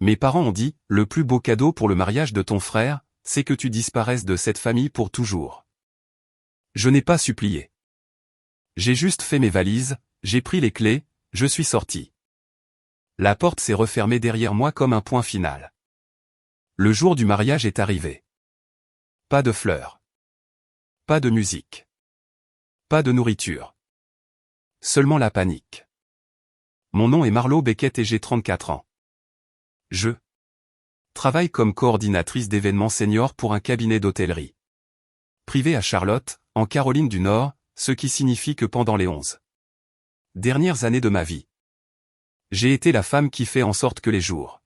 Mes parents ont dit, le plus beau cadeau pour le mariage de ton frère, c'est que tu disparaisses de cette famille pour toujours. Je n'ai pas supplié. J'ai juste fait mes valises, j'ai pris les clés, je suis sorti. La porte s'est refermée derrière moi comme un point final. Le jour du mariage est arrivé. Pas de fleurs. Pas de musique. Pas de nourriture. Seulement la panique. Mon nom est Marlo Beckett et j'ai 34 ans. Je travaille comme coordinatrice d'événements seniors pour un cabinet d'hôtellerie privé à Charlotte, en Caroline du Nord, ce qui signifie que pendant les 11 dernières années de ma vie, j'ai été la femme qui fait en sorte que les jours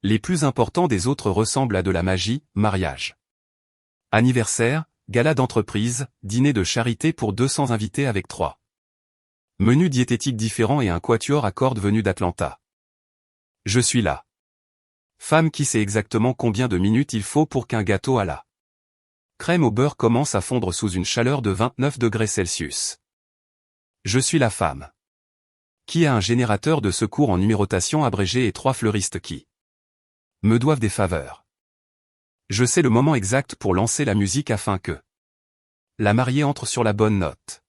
les plus importants des autres ressemblent à de la magie, mariage, anniversaire, gala d'entreprise, dîner de charité pour 200 invités avec 3 menus diététiques différents et un quatuor à cordes venu d'Atlanta. Je suis là. Femme qui sait exactement combien de minutes il faut pour qu'un gâteau à la crème au beurre commence à fondre sous une chaleur de 29 degrés Celsius. Je suis la femme qui a un générateur de secours en numérotation abrégée et 3 fleuristes qui me doivent des faveurs. Je sais le moment exact pour lancer la musique afin que la mariée entre sur la bonne note.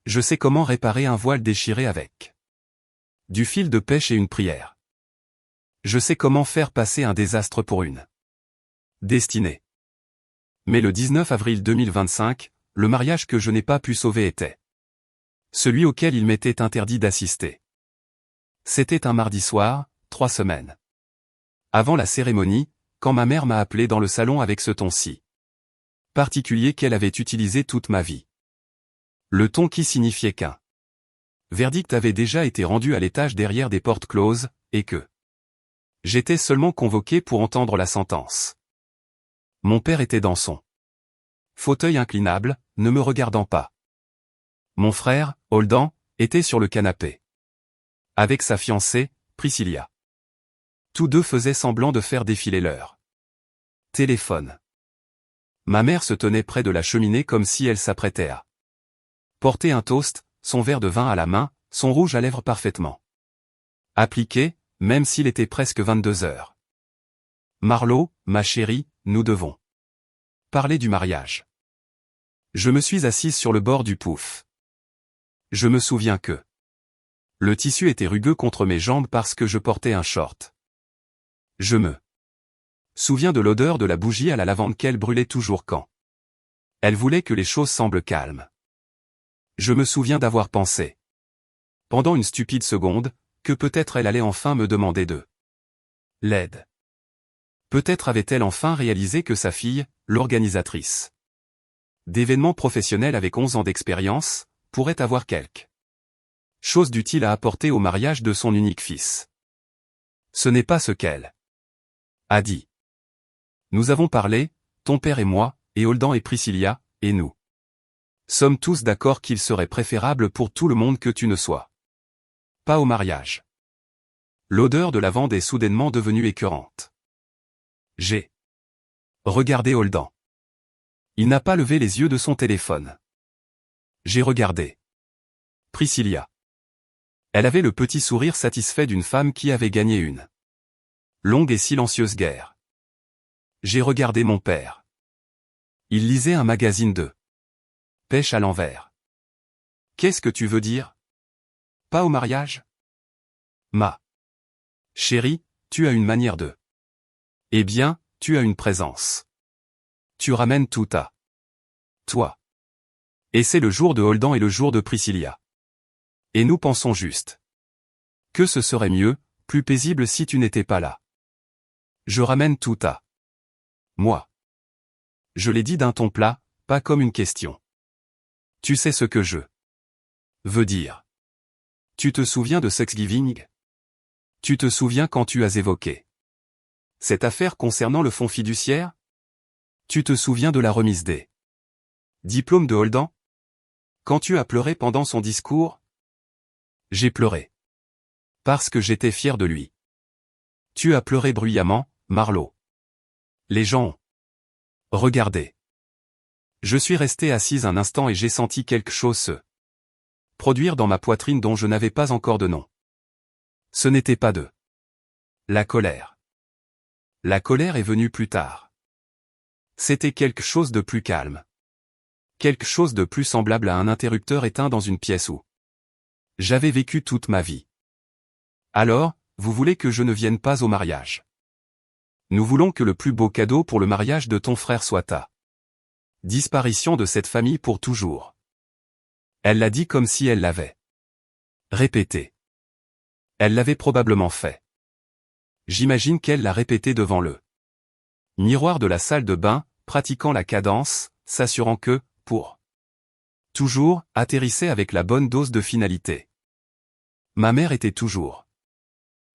Je sais comment réparer un voile déchiré avec du fil de pêche et une prière. Je sais comment faire passer un désastre pour une destinée. Mais le 19 avril 2025, le mariage que je n'ai pas pu sauver était celui auquel il m'était interdit d'assister. C'était un mardi soir, 3 semaines avant la cérémonie, quand ma mère m'a appelé dans le salon avec ce ton si particulier qu'elle avait utilisé toute ma vie. Le ton qui signifiait qu'un verdict avait déjà été rendu à l'étage derrière des portes closes, et que j'étais seulement convoqué pour entendre la sentence. Mon père était dans son fauteuil inclinable, ne me regardant pas. Mon frère, Holden, était sur le canapé avec sa fiancée, Priscilla. Tous deux faisaient semblant de faire défiler leur téléphone. Ma mère se tenait près de la cheminée comme si elle s'apprêtait à porter un toast, son verre de vin à la main, son rouge à lèvres parfaitement appliqué, même s'il était presque 22 heures. Marlo, ma chérie, nous devons parler du mariage. Je me suis assise sur le bord du pouf. Je me souviens que le tissu était rugueux contre mes jambes parce que je portais un short. Je me souviens de l'odeur de la bougie à la lavande qu'elle brûlait toujours quand elle voulait que les choses semblent calmes. Je me souviens d'avoir pensé, pendant une stupide seconde, que peut-être elle allait enfin me demander de l'aide. Peut-être avait-elle enfin réalisé que sa fille, l'organisatrice d'événements professionnels avec 11 ans d'expérience, pourrait avoir quelque chose d'utile à apporter au mariage de son unique fils. Ce n'est pas ce qu'elle a dit. Nous avons parlé, ton père et moi, et Holden et Priscilla, et nous sommes tous d'accord qu'il serait préférable pour tout le monde que tu ne sois pas au mariage. L'odeur de lavande est soudainement devenue écœurante. J'ai regardé Holden. Il n'a pas levé les yeux de son téléphone. J'ai regardé Priscilla. Elle avait le petit sourire satisfait d'une femme qui avait gagné une longue et silencieuse guerre. J'ai regardé mon père. Il lisait un magazine de pêche à l'envers. Qu'est-ce que tu veux dire? Pas au mariage? Ma chérie, tu as une manière de. Eh bien, tu as une présence. Tu ramènes tout à toi. Et c'est le jour de Holden et le jour de Priscilla. Et nous pensons juste que ce serait mieux, plus paisible si tu n'étais pas là. Je ramène tout à moi. Je l'ai dit d'un ton plat, pas comme une question. Tu sais ce que je veux dire. Tu te souviens de Thanksgiving? Tu te souviens quand tu as évoqué cette affaire concernant le fonds fiduciaire? Tu te souviens de la remise des diplômes de Holden? Quand tu as pleuré pendant son discours? J'ai pleuré. Parce que j'étais fier de lui. Tu as pleuré bruyamment, Marlo. Les gens ont regardé. Je suis resté assise un instant et j'ai senti quelque chose se produire dans ma poitrine dont je n'avais pas encore de nom. Ce n'était pas de La colère. La colère est venue plus tard. C'était quelque chose de plus calme. Quelque chose de plus semblable à un interrupteur éteint dans une pièce où j'avais vécu toute ma vie. Alors, vous voulez que je ne vienne pas au mariage. Nous voulons que le plus beau cadeau pour le mariage de ton frère soit ta disparition de cette famille pour toujours. Elle l'a dit comme si elle l'avait répété. Elle l'avait probablement fait. J'imagine qu'elle l'a répété devant le miroir de la salle de bain, pratiquant la cadence, s'assurant que, pour toujours, atterrissait avec la bonne dose de finalité. Ma mère était toujours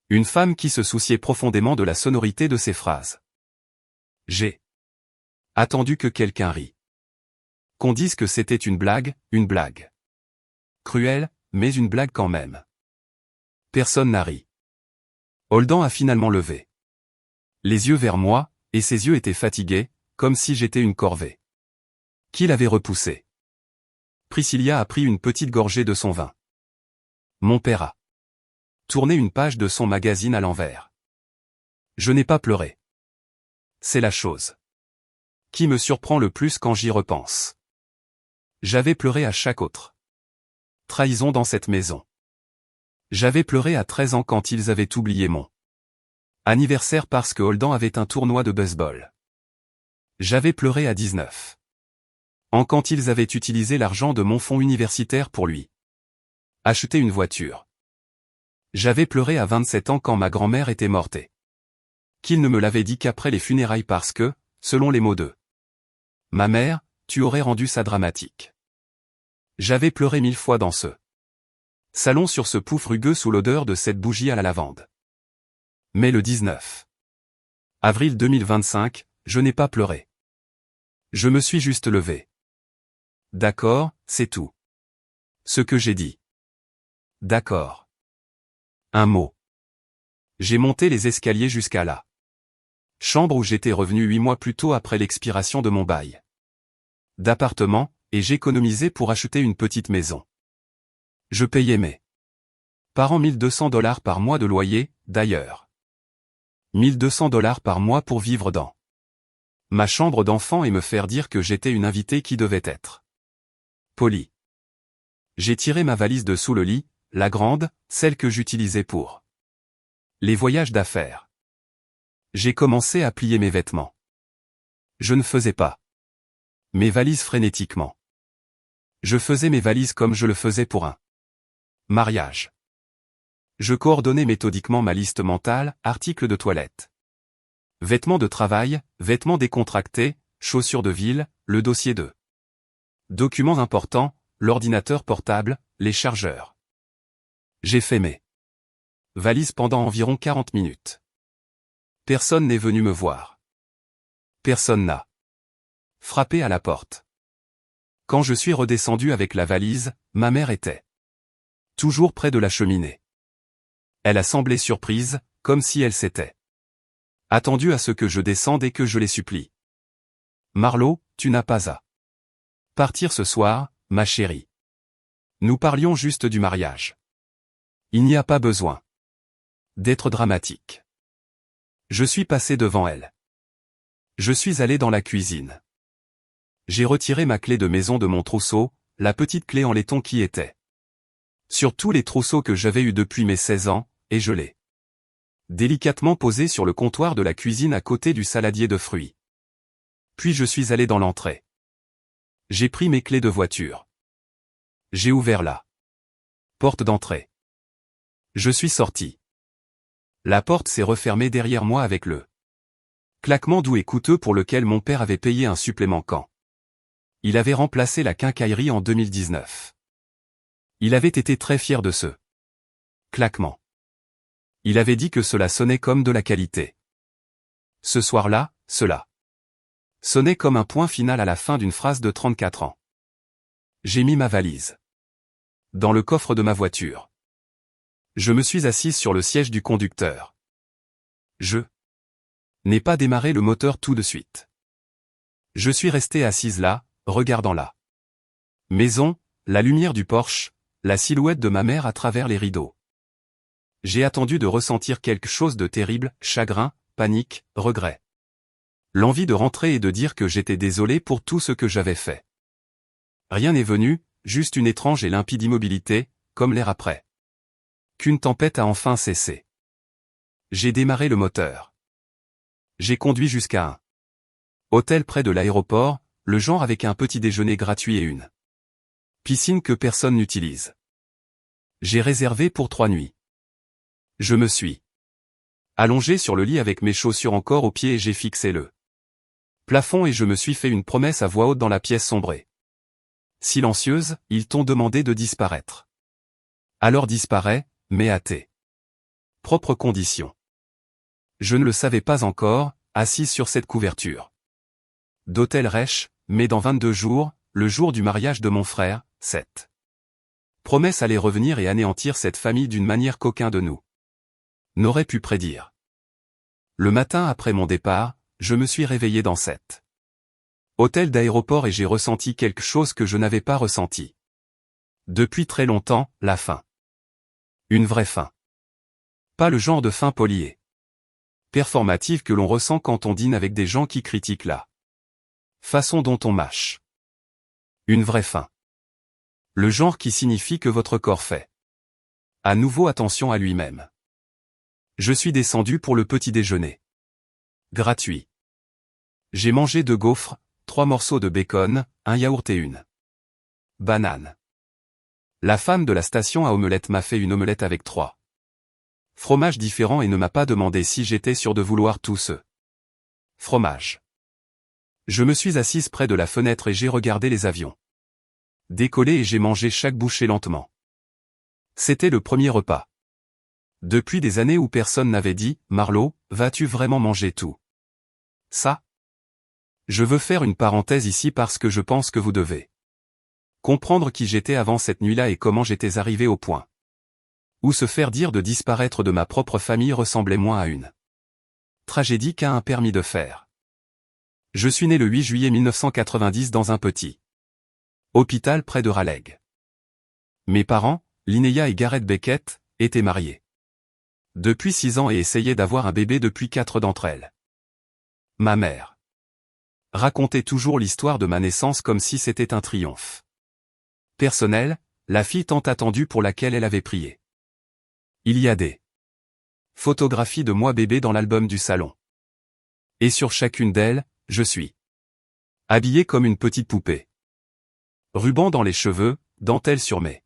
une femme qui se souciait profondément de la sonorité de ses phrases. J'ai attendu que quelqu'un rit. Qu'on dise que c'était une blague cruelle, mais une blague quand même. Personne n'a ri. Holden a finalement levé les yeux vers moi, et ses yeux étaient fatigués, comme si j'étais une corvée qu'il avait repoussée. Priscilla a pris une petite gorgée de son vin. Mon père a tourné une page de son magazine à l'envers. Je n'ai pas pleuré. C'est la chose qui me surprend le plus quand j'y repense. J'avais pleuré à chaque autre trahison dans cette maison. J'avais pleuré à 13 ans quand ils avaient oublié mon anniversaire parce que Holden avait un tournoi de baseball. J'avais pleuré à 19 ans quand ils avaient utilisé l'argent de mon fonds universitaire pour lui acheter une voiture. J'avais pleuré à 27 ans quand ma grand-mère était morte et qu'il ne me l'avait dit qu'après les funérailles parce que, selon les mots de ma mère, tu aurais rendu ça dramatique. J'avais pleuré 1000 fois dans ce salon sur ce pouf rugueux sous l'odeur de cette bougie à la lavande. Mais le 19 avril 2025, je n'ai pas pleuré. Je me suis juste levé. D'accord, c'est tout. Ce que j'ai dit. D'accord. Un mot. J'ai monté les escaliers jusqu'à la chambre où j'étais revenu 8 mois plus tôt après l'expiration de mon bail d'appartement, et j'économisais pour acheter une petite maison. Je payais mes parents $1200 par mois de loyer, d'ailleurs. $1200 par mois pour vivre dans ma chambre d'enfant et me faire dire que j'étais une invitée qui devait être polie. J'ai tiré ma valise de sous le lit, la grande, celle que j'utilisais pour les voyages d'affaires. J'ai commencé à plier mes vêtements. Je ne faisais pas mes valises frénétiquement. Je faisais mes valises comme je le faisais pour un mariage. Je coordonnais méthodiquement ma liste mentale, articles de toilette, vêtements de travail, vêtements décontractés, chaussures de ville, le dossier de documents importants, l'ordinateur portable, les chargeurs. J'ai fait mes valises pendant environ 40 minutes. Personne n'est venu me voir. Personne n'a frappé à la porte. Quand je suis redescendu avec la valise, ma mère était toujours près de la cheminée. Elle a semblé surprise, comme si elle s'était attendue à ce que je descende et que je les supplie. Marlo, tu n'as pas à partir ce soir, ma chérie. Nous parlions juste du mariage. Il n'y a pas besoin d'être dramatique. Je suis passé devant elle. Je suis allé dans la cuisine. J'ai retiré ma clé de maison de mon trousseau, la petite clé en laiton qui était sur tous les trousseaux que j'avais eus depuis mes 16 ans, et je l'ai délicatement posée sur le comptoir de la cuisine à côté du saladier de fruits. Puis je suis allé dans l'entrée. J'ai pris mes clés de voiture. J'ai ouvert la porte d'entrée. Je suis sorti. La porte s'est refermée derrière moi avec le claquement doux et coûteux pour lequel mon père avait payé un supplément quand il avait remplacé la quincaillerie en 2019. Il avait été très fier de ce claquement. Il avait dit que cela sonnait comme de la qualité. Ce soir-là, cela sonnait comme un point final à la fin d'une phrase de 34 ans. J'ai mis ma valise dans le coffre de ma voiture. Je me suis assise sur le siège du conducteur. Je n'ai pas démarré le moteur tout de suite. Je suis restée assise là, regardant la maison, la lumière du Porsche, la silhouette de ma mère à travers les rideaux. J'ai attendu de ressentir quelque chose de terrible, chagrin, panique, regret. L'envie de rentrer et de dire que j'étais désolé pour tout ce que j'avais fait. Rien n'est venu, juste une étrange et limpide immobilité, comme l'air après qu'une tempête a enfin cessé. J'ai démarré le moteur. J'ai conduit jusqu'à un hôtel près de l'aéroport, le genre avec un petit déjeuner gratuit et une piscine que personne n'utilise. J'ai réservé pour 3 nuits. Je me suis allongé sur le lit avec mes chaussures encore aux pieds et j'ai fixé le plafond et je me suis fait une promesse à voix haute dans la pièce sombrée. Silencieuse, ils t'ont demandé de disparaître. Alors disparais, mais à tes propres conditions. Je ne le savais pas encore, assise sur cette couverture d'hôtel Reich, mais dans 22 jours, le jour du mariage de mon frère, cette promesse allait revenir et anéantir cette famille d'une manière qu'aucun de nous n'aurait pu prédire. Le matin après mon départ, je me suis réveillé dans cet hôtel d'aéroport et j'ai ressenti quelque chose que je n'avais pas ressenti depuis très longtemps, la faim. Une vraie faim. Pas le genre de faim polie et performative que l'on ressent quand on dîne avec des gens qui critiquent la façon dont on mâche. Une vraie faim. Le genre qui signifie que votre corps fait à nouveau attention à lui-même. Je suis descendu pour le petit déjeuner. Gratuit. J'ai mangé 2 gaufres, 3 morceaux de bacon, un yaourt et une banane. La femme de la station à omelette m'a fait une omelette avec 3 fromages différents et ne m'a pas demandé si j'étais sûr de vouloir tout ce fromage. Je me suis assise près de la fenêtre et j'ai regardé les avions décoller et j'ai mangé chaque bouchée lentement. C'était le premier repas depuis des années où personne n'avait dit « Marlo, vas-tu vraiment manger tout ça ?» Je veux faire une parenthèse ici parce que je pense que vous devez comprendre qui j'étais avant cette nuit-là et comment j'étais arrivé au point où se faire dire de disparaître de ma propre famille ressemblait moins à une tragédie qu'à un permis de faire. Je suis né le 8 juillet 1990 dans un petit hôpital près de Raleigh. Mes parents, Linnea et Gareth Beckett, étaient mariés depuis 6 ans et essayaient d'avoir un bébé depuis 4 d'entre elles. Ma mère racontait toujours l'histoire de ma naissance comme si c'était un triomphe personnel, la fille tant attendue pour laquelle elle avait prié. Il y a des photographies de moi bébé dans l'album du salon. Et sur chacune d'elles, je suis habillé comme une petite poupée. Ruban dans les cheveux, dentelle sur mes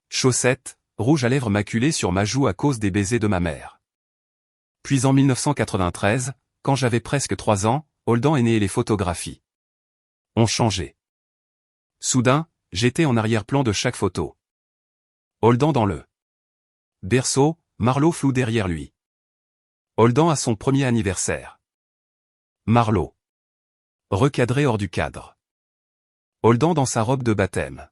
chaussettes, rouge à lèvres maculé sur ma joue à cause des baisers de ma mère. Puis en 1993, quand j'avais presque 3 ans, Holden est né et les photographies ont changé. Soudain, j'étais en arrière-plan de chaque photo. Holden dans le berceau, Marlo flou derrière lui. Holden à son premier anniversaire. Marlo recadré hors du cadre. Holden dans sa robe de baptême.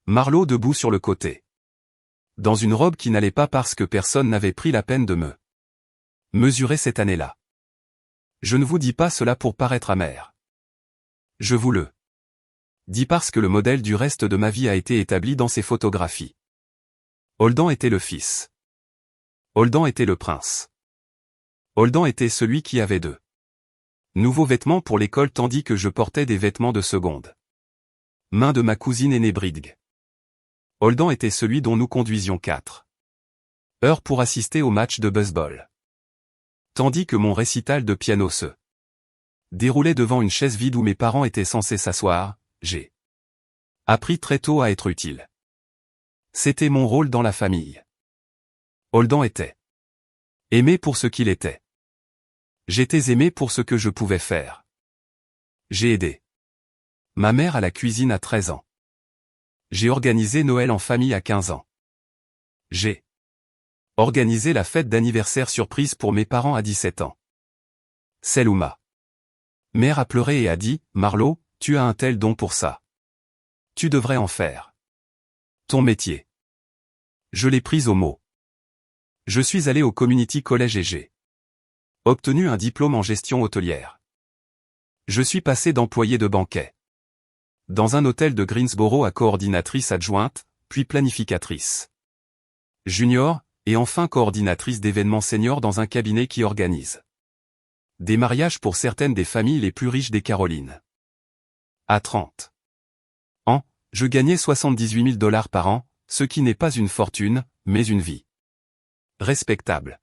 Marlo debout sur le côté. Dans une robe qui n'allait pas parce que personne n'avait pris la peine de me mesurer cette année-là. Je ne vous dis pas cela pour paraître amer. Je vous le dis parce que le modèle du reste de ma vie a été établi dans ces photographies. Holden était le fils. Holden était le prince. Holden était celui qui avait de nouveaux vêtements pour l'école tandis que je portais des vêtements de seconde main de ma cousine aînée Bridg. Holden était celui dont nous conduisions 4 heures pour assister au match de baseball. Tandis que mon récital de piano se déroulait devant une chaise vide où mes parents étaient censés s'asseoir, j'ai appris très tôt à être utile. C'était mon rôle dans la famille. Holden était aimé pour ce qu'il était. J'étais aimé pour ce que je pouvais faire. J'ai aidé ma mère à la cuisine à 13 ans. J'ai organisé Noël en famille à 15 ans. J'ai organisé la fête d'anniversaire surprise pour mes parents à 17 ans. Celle où ma mère a pleuré et a dit « Marlo, tu as un tel don pour ça. Tu devrais en faire ton métier. » Je l'ai prise au mot. Je suis allé au Community College et j'ai obtenu un diplôme en gestion hôtelière. Je suis passé d'employé de banquet dans un hôtel de Greensboro à coordinatrice adjointe, puis planificatrice junior, et enfin coordinatrice d'événements seniors dans un cabinet qui organise des mariages pour certaines des familles les plus riches des Carolines. À 30 ans, je gagnais 78 000 $ par an, ce qui n'est pas une fortune, mais une vie respectable.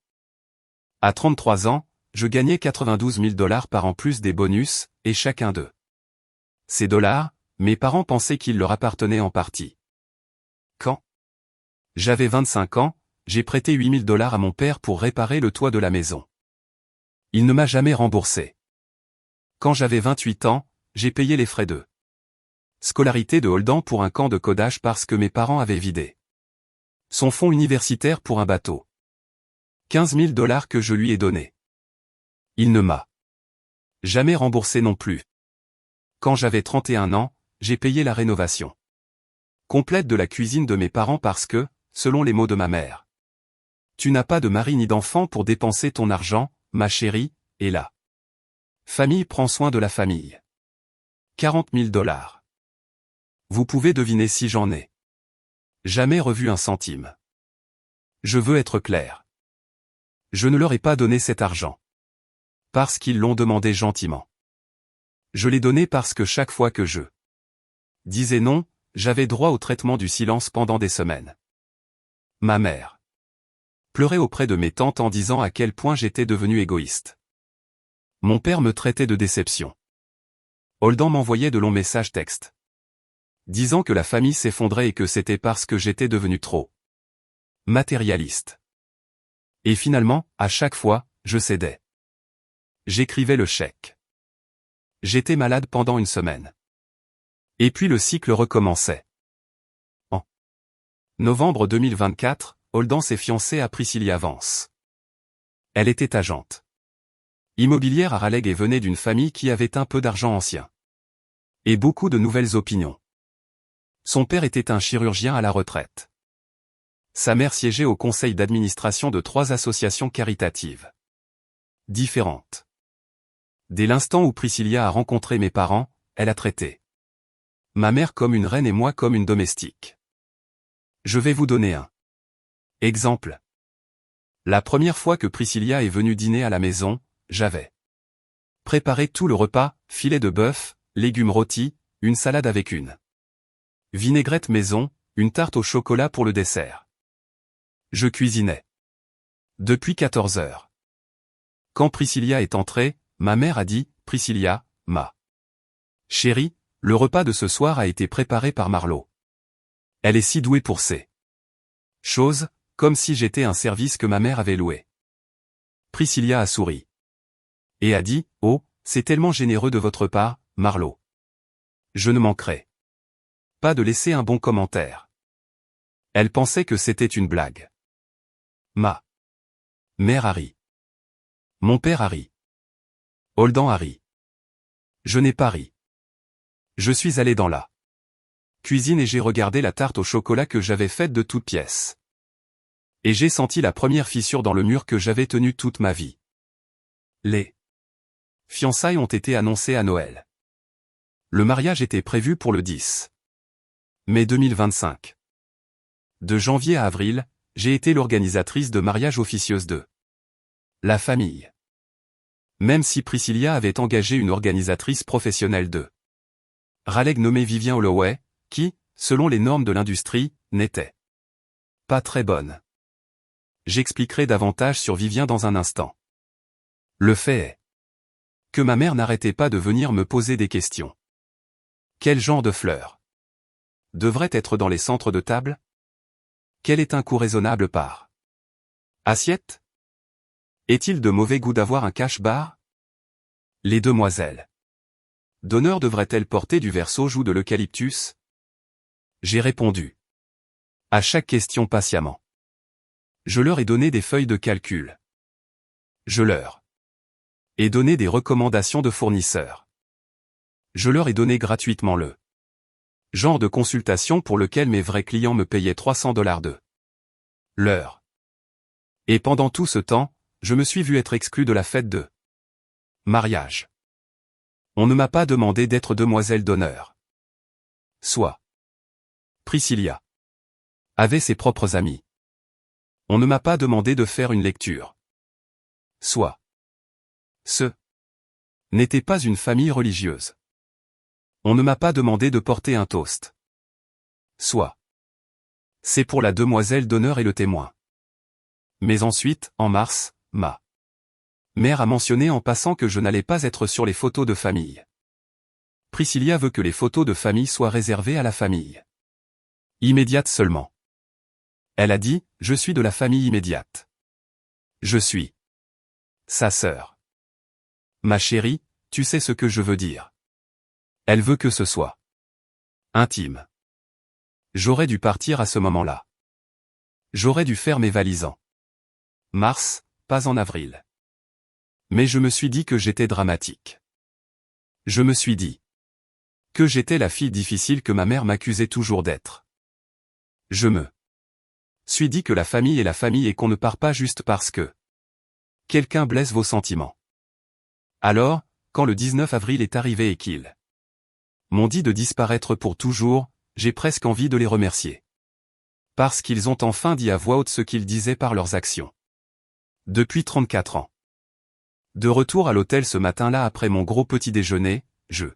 À 33 ans, je gagnais 92 000 $ par an plus des bonus, et chacun de ces dollars, mes parents pensaient qu'ils leur appartenaient en partie. Quand j'avais 25 ans, j'ai prêté 8 000 $ à mon père pour réparer le toit de la maison. Il ne m'a jamais remboursé. Quand j'avais 28 ans, j'ai payé les frais de scolarité de Holden pour un camp de codage parce que mes parents avaient vidé son fonds universitaire pour un bateau. 15 000 $ que je lui ai donné. Il ne m'a jamais remboursé non plus. Quand j'avais 31 ans, j'ai payé la rénovation complète de la cuisine de mes parents parce que, selon les mots de ma mère, tu n'as pas de mari ni d'enfant pour dépenser ton argent, ma chérie, et la famille prend soin de la famille. 40 000 $. Vous pouvez deviner si j'en ai jamais revu un centime. Je veux être clair. Je ne leur ai pas donné cet argent parce qu'ils l'ont demandé gentiment. Je l'ai donné parce que chaque fois que je disais non, j'avais droit au traitement du silence pendant des semaines. Ma mère pleurait auprès de mes tantes en disant à quel point j'étais devenu égoïste. Mon père me traitait de déception. Holden m'envoyait de longs messages textes disant que la famille s'effondrait et que c'était parce que j'étais devenu trop matérialiste. Et finalement, à chaque fois, je cédais. J'écrivais le chèque. J'étais malade pendant une semaine. Et puis le cycle recommençait. En novembre 2024, Holden s'est fiancé à Priscilla Vance. Elle était agente immobilière à Raleigh et venait d'une famille qui avait un peu d'argent ancien. Et beaucoup de nouvelles opinions. Son père était un chirurgien à la retraite. Sa mère siégeait au conseil d'administration de 3 associations caritatives différentes. Dès l'instant où Priscilla a rencontré mes parents, elle a traité ma mère comme une reine et moi comme une domestique. Je vais vous donner un exemple. La première fois que Priscilla est venue dîner à la maison, j'avais préparé tout le repas, filet de bœuf, légumes rôtis, une salade avec une vinaigrette maison, une tarte au chocolat pour le dessert. Je cuisinais depuis 14 heures. Quand Priscilla est entrée, ma mère a dit, « Priscilla, ma chérie, le repas de ce soir a été préparé par Marlo. Elle est si douée pour ces choses, comme si j'étais un service que ma mère avait loué. » Priscilla a souri. Et a dit, « Oh, c'est tellement généreux de votre part, Marlo. Je ne manquerai pas de laisser un bon commentaire. » Elle pensait que c'était une blague. Ma mère a ri. Mon père a ri. Holden a ri. Je n'ai pas ri. Je suis allé dans la cuisine et j'ai regardé la tarte au chocolat que j'avais faite de toutes pièces. Et j'ai senti la première fissure dans le mur que j'avais tenu toute ma vie. Les fiançailles ont été annoncées à Noël. Le mariage était prévu pour le 10 mai 2025. De janvier à avril, j'ai été l'organisatrice de mariage officieuse de la famille. Même si Priscilla avait engagé une organisatrice professionnelle de Raleigh nommée Vivian Holloway, qui, selon les normes de l'industrie, n'était pas très bonne. J'expliquerai davantage sur Vivian dans un instant. Le fait est que ma mère n'arrêtait pas de venir me poser des questions. Quel genre de fleurs devrait être dans les centres de table? Quel est un coût raisonnable par assiette? Est-il de mauvais goût d'avoir un cash-bar? Les demoiselles d'honneur devraient-elles porter du verso ou de l'eucalyptus? J'ai répondu à chaque question patiemment. Je leur ai donné des feuilles de calcul. Je leur ai donné des recommandations de fournisseurs. Je leur ai donné gratuitement le genre de consultation pour lequel mes vrais clients me payaient 300 $ de l'heure. Et pendant tout ce temps, je me suis vu être exclu de la fête de mariage. On ne m'a pas demandé d'être demoiselle d'honneur. Soit Priscilla avait ses propres amis. On ne m'a pas demandé de faire une lecture. Soit. Ce n'était pas une famille religieuse. On ne m'a pas demandé de porter un toast. Soit. C'est pour la demoiselle d'honneur et le témoin. Mais ensuite, en mars, ma mère a mentionné en passant que je n'allais pas être sur les photos de famille. Priscilla veut que les photos de famille soient réservées à la famille immédiate seulement. Elle a dit, je suis de la famille immédiate. Je suis sa sœur. Ma chérie, tu sais ce que je veux dire. Elle veut que ce soit intime. J'aurais dû partir à ce moment-là. J'aurais dû faire mes valises en mars, pas en avril. Mais je me suis dit que j'étais dramatique. Je me suis dit que j'étais la fille difficile que ma mère m'accusait toujours d'être. Je me suis dit que la famille est la famille et qu'on ne part pas juste parce que quelqu'un blesse vos sentiments. Alors, quand le 19 avril est arrivé et qu'ils m'ont dit de disparaître pour toujours, j'ai presque envie de les remercier. Parce qu'ils ont enfin dit à voix haute ce qu'ils disaient par leurs actions. Depuis 34 ans. De retour à l'hôtel ce matin-là après mon gros petit déjeuner, je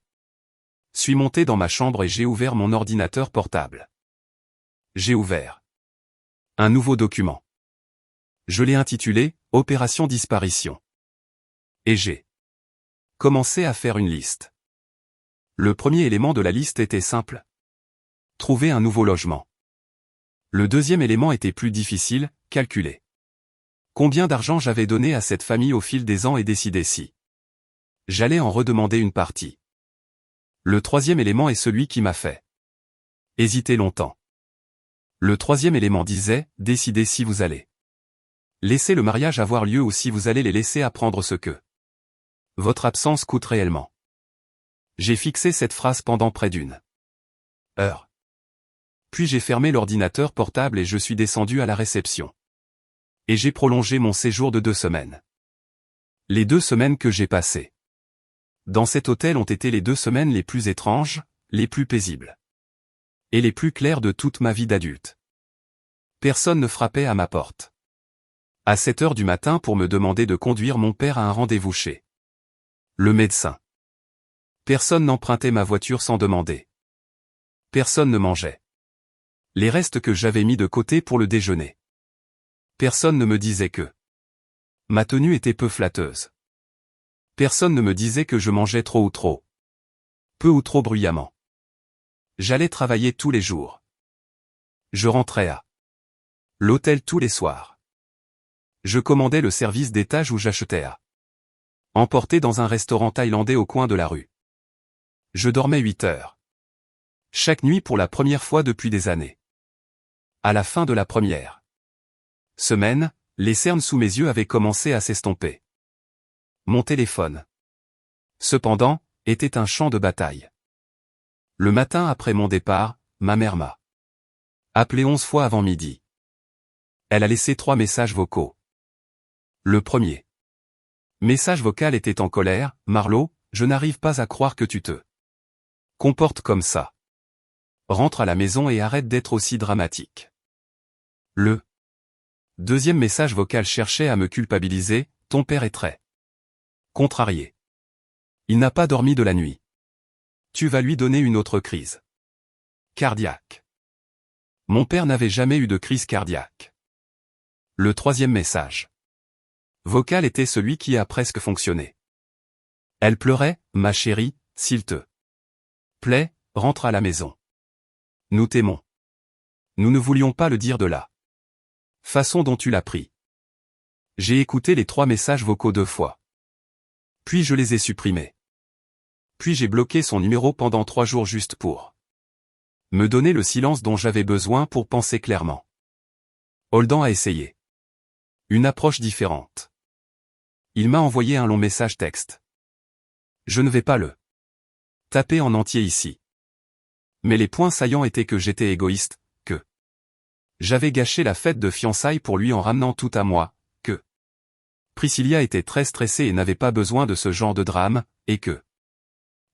suis monté dans ma chambre et j'ai ouvert mon ordinateur portable. J'ai ouvert un nouveau document. Je l'ai intitulé « Opération disparition ». Et j'ai commencé à faire une liste. Le premier élément de la liste était simple. Trouver un nouveau logement. Le deuxième élément était plus difficile, calculer combien d'argent j'avais donné à cette famille au fil des ans et décider si j'allais en redemander une partie. Le troisième élément est celui qui m'a fait hésiter longtemps. Le troisième élément disait, décidez si vous allez laisser le mariage avoir lieu ou si vous allez les laisser apprendre ce que votre absence coûte réellement. J'ai fixé cette phrase pendant près d'une heure. Puis j'ai fermé l'ordinateur portable et je suis descendu à la réception. Et j'ai prolongé mon séjour de 2 semaines. Les 2 semaines que j'ai passées dans cet hôtel ont été les 2 semaines les plus étranges, les plus paisibles et les plus claires de toute ma vie d'adulte. Personne ne frappait à ma porte à 7 heures du matin pour me demander de conduire mon père à un rendez-vous chez le médecin. Personne n'empruntait ma voiture sans demander. Personne ne mangeait les restes que j'avais mis de côté pour le déjeuner. Personne ne me disait que ma tenue était peu flatteuse. Personne ne me disait que je mangeais trop ou trop peu ou trop bruyamment. J'allais travailler tous les jours. Je rentrais à l'hôtel tous les soirs. Je commandais le service d'étage où j'achetais à emporter dans un restaurant thaïlandais au coin de la rue. Je dormais 8 heures. Chaque nuit pour la première fois depuis des années. À la fin de la première semaine, les cernes sous mes yeux avaient commencé à s'estomper. Mon téléphone, cependant, était un champ de bataille. Le matin après mon départ, ma mère m'a appelé 11 fois avant midi. Elle a laissé 3 messages vocaux. Le premier message vocal était en colère, « Marlo, je n'arrive pas à croire que tu te comportes comme ça. Rentre à la maison et arrête d'être aussi dramatique. » Le deuxième message vocal cherchait à me culpabiliser, « Ton père est très contrarié. Il n'a pas dormi de la nuit. Tu vas lui donner une autre crise cardiaque. » Mon père n'avait jamais eu de crise cardiaque. Le troisième message vocal était celui qui a presque fonctionné. Elle pleurait, « Ma chérie, s'il te plaît, rentre à la maison. Nous t'aimons. » Nous ne voulions pas le dire de la façon dont tu l'as pris. J'ai écouté les 3 messages vocaux 2 fois. Puis je les ai supprimés. Puis j'ai bloqué son numéro pendant 3 jours juste pour me donner le silence dont j'avais besoin pour penser clairement. Holden a essayé une approche différente. Il m'a envoyé un long message texte. Je ne vais pas le taper en entier ici. Mais les points saillants étaient que j'étais égoïste, que j'avais gâché la fête de fiançailles pour lui en ramenant tout à moi, que Priscilla était très stressée et n'avait pas besoin de ce genre de drame, et que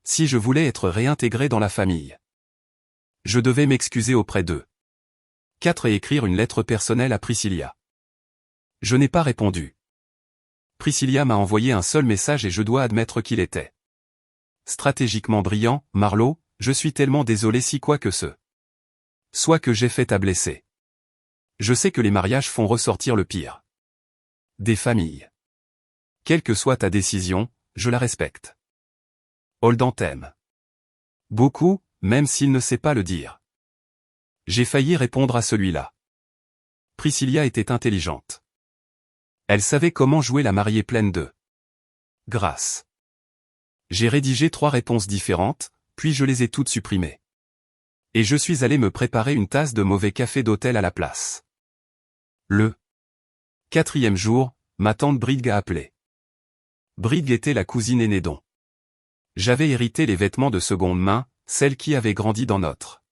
si je voulais être réintégré dans la famille, je devais m'excuser auprès d'eux. 4 et écrire une lettre personnelle à Priscilla. Je n'ai pas répondu. Priscilla m'a envoyé un seul message et je dois admettre qu'il était stratégiquement brillant. Marlo, je suis tellement désolé si quoi que ce soit que j'ai fait t'a blessé. Je sais que les mariages font ressortir le pire des familles. Quelle que soit ta décision, je la respecte. Holden t'aime beaucoup, même s'il ne sait pas le dire. J'ai failli répondre à celui-là. Priscilla était intelligente. Elle savait comment jouer la mariée pleine de grâce. J'ai rédigé 3 réponses différentes, puis je les ai toutes supprimées. Et je suis allé me préparer une tasse de mauvais café d'hôtel à la place. Le 4e jour, ma tante Bridg a appelé. Bridg était la cousine aînée dont j'avais hérité les vêtements de seconde main, celle qui avait grandi dans notre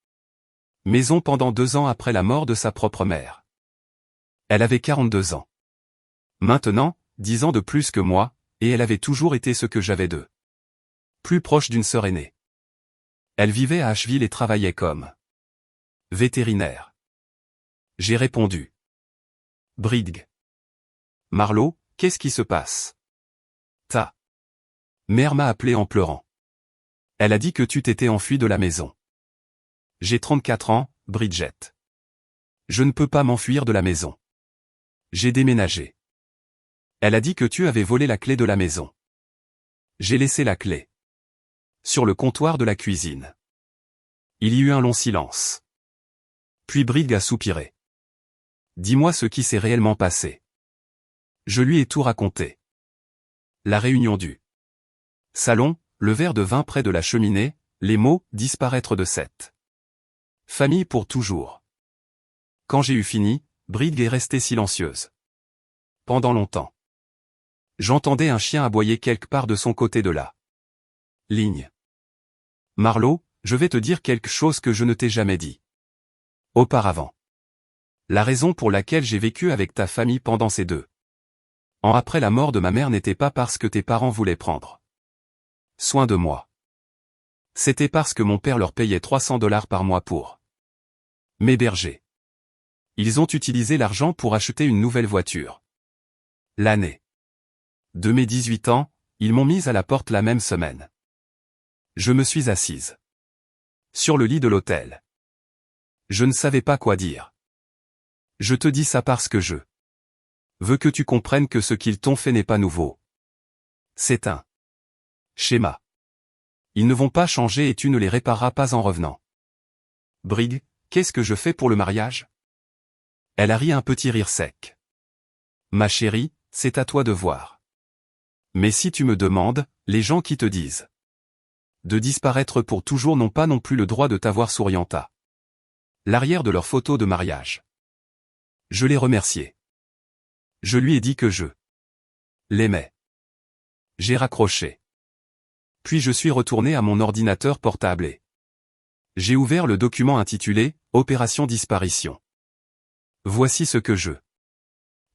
maison pendant 2 ans après la mort de sa propre mère. Elle avait 42 ans. Maintenant, 10 ans de plus que moi, et elle avait toujours été ce que j'avais de plus proche d'une sœur aînée. Elle vivait à Asheville et travaillait comme vétérinaire. J'ai répondu. Bridg. Marlo, qu'est-ce qui se passe? Ta mère m'a appelé en pleurant. Elle a dit que tu t'étais enfui de la maison. J'ai 34 ans, Bridget. Je ne peux pas m'enfuir de la maison. J'ai déménagé. Elle a dit que tu avais volé la clé de la maison. J'ai laissé la clé sur le comptoir de la cuisine. Il y eut un long silence. Puis Bridg a soupiré. Dis-moi ce qui s'est réellement passé. Je lui ai tout raconté. La réunion du salon, le verre de vin près de la cheminée, les mots « disparaître de cette famille pour toujours ». Quand j'ai eu fini, Bridg est restée silencieuse. Pendant longtemps. J'entendais un chien aboyer quelque part de son côté de la ligne. Marlo, je vais te dire quelque chose que je ne t'ai jamais dit auparavant. La raison pour laquelle j'ai vécu avec ta famille pendant ces 2 ans après la mort de ma mère n'était pas parce que tes parents voulaient prendre soin de moi. C'était parce que mon père leur payait $300 par mois pour m'héberger. Ils ont utilisé l'argent pour acheter une nouvelle voiture. L'année de mes 18 ans, ils m'ont mise à la porte la même semaine. Je me suis assise sur le lit de l'hôtel. Je ne savais pas quoi dire. Je te dis ça parce que je veux que tu comprennes que ce qu'ils t'ont fait n'est pas nouveau. C'est un schéma. Ils ne vont pas changer et tu ne les répareras pas en revenant. Bridg, qu'est-ce que je fais pour le mariage? Elle a ri un petit rire sec. Ma chérie, c'est à toi de voir. Mais si tu me demandes, les gens qui te disent de disparaître pour toujours n'ont pas non plus le droit de t'avoir souriant à l'arrière de leur photo de mariage. Je l'ai remercié. Je lui ai dit que je l'aimais. J'ai raccroché. Puis je suis retourné à mon ordinateur portable et j'ai ouvert le document intitulé « Opération disparition ». Voici ce que je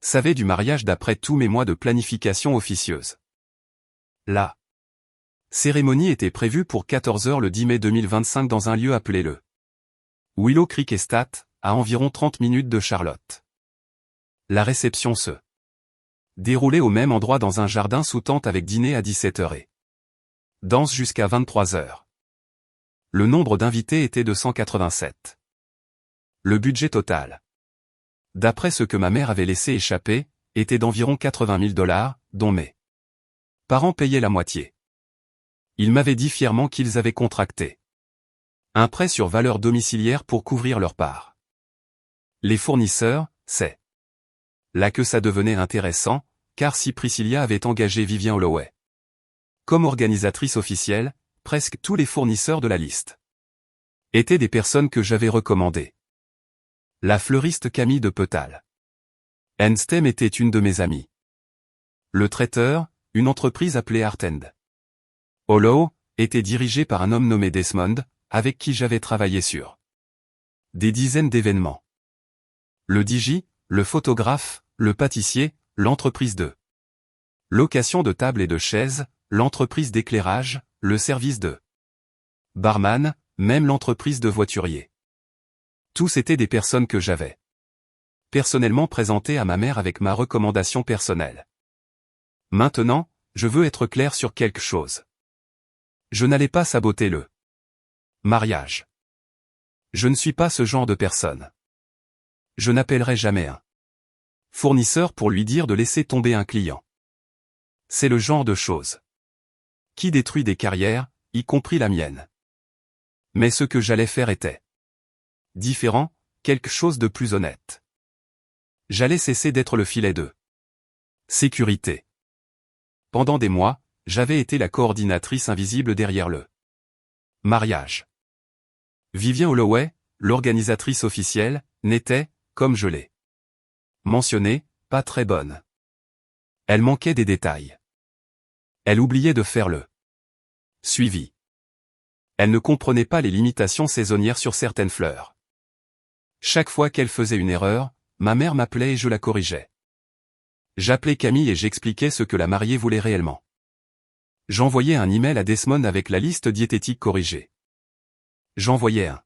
savais du mariage d'après tous mes mois de planification officieuse. La cérémonie était prévue pour 14 h le 10 mai 2025 dans un lieu appelé le Willow Creek Estate, à environ 30 minutes de Charlotte. La réception se déroulait au même endroit dans un jardin sous tente avec dîner à 17 h et danse jusqu'à 23 h. Le nombre d'invités était de 187. Le budget total, d'après ce que ma mère avait laissé échapper, était d'environ $80 000, dont mes parents payaient la moitié. Ils m'avaient dit fièrement qu'ils avaient contracté un prêt sur valeur domiciliaire pour couvrir leur part. Les fournisseurs, c'est là que ça devenait intéressant, car si Priscilla avait engagé Vivian Holloway comme organisatrice officielle, presque tous les fournisseurs de la liste étaient des personnes que j'avais recommandées. La fleuriste Camille de Petal Enstem était une de mes amies. Le traiteur, une entreprise appelée Art & Hollow, était dirigé par un homme nommé Desmond, avec qui j'avais travaillé sur des dizaines d'événements. Le DJ, le photographe, le pâtissier, l'entreprise de location de tables et de chaises, l'entreprise d'éclairage, le service de barman, même l'entreprise de voiturier. Tous étaient des personnes que j'avais personnellement présenté à ma mère avec ma recommandation personnelle. Maintenant, je veux être clair sur quelque chose. Je n'allais pas saboter le mariage. Je ne suis pas ce genre de personne. Je n'appellerai jamais un fournisseur pour lui dire de laisser tomber un client. C'est le genre de chose qui détruit des carrières, y compris la mienne. Mais ce que j'allais faire était différent, quelque chose de plus honnête. J'allais cesser d'être le filet de sécurité. Pendant des mois, j'avais été la coordinatrice invisible derrière le mariage. Vivien Holloway, l'organisatrice officielle, n'était, comme je l'ai mentionné, pas très bonne. Elle manquait des détails. Elle oubliait de faire le suivi. Elle ne comprenait pas les limitations saisonnières sur certaines fleurs. Chaque fois qu'elle faisait une erreur, ma mère m'appelait et je la corrigeais. J'appelais Camille et j'expliquais ce que la mariée voulait réellement. J'envoyais un email à Desmond avec la liste diététique corrigée. J'envoyais un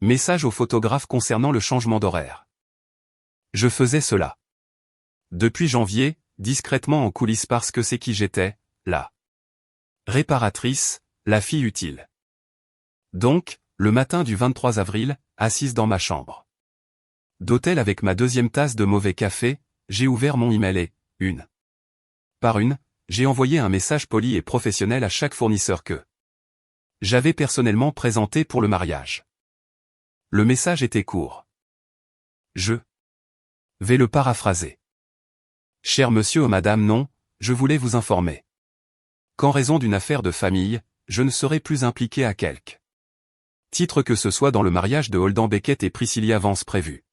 message au photographe concernant le changement d'horaire. Je faisais cela depuis janvier, discrètement en coulisses parce que c'est qui j'étais, la réparatrice, la fille utile. Donc, le matin du 23 avril, assise dans ma chambre d'hôtel avec ma deuxième tasse de mauvais café, j'ai ouvert mon email et, une par une, j'ai envoyé un message poli et professionnel à chaque fournisseur que j'avais personnellement présenté pour le mariage. Le message était court. Je vais le paraphraser. Cher monsieur ou madame, non, je voulais vous informer qu'en raison d'une affaire de famille, je ne serai plus impliqué à quelque titre que ce soit dans le mariage de Holden Beckett et Priscilla Vance prévu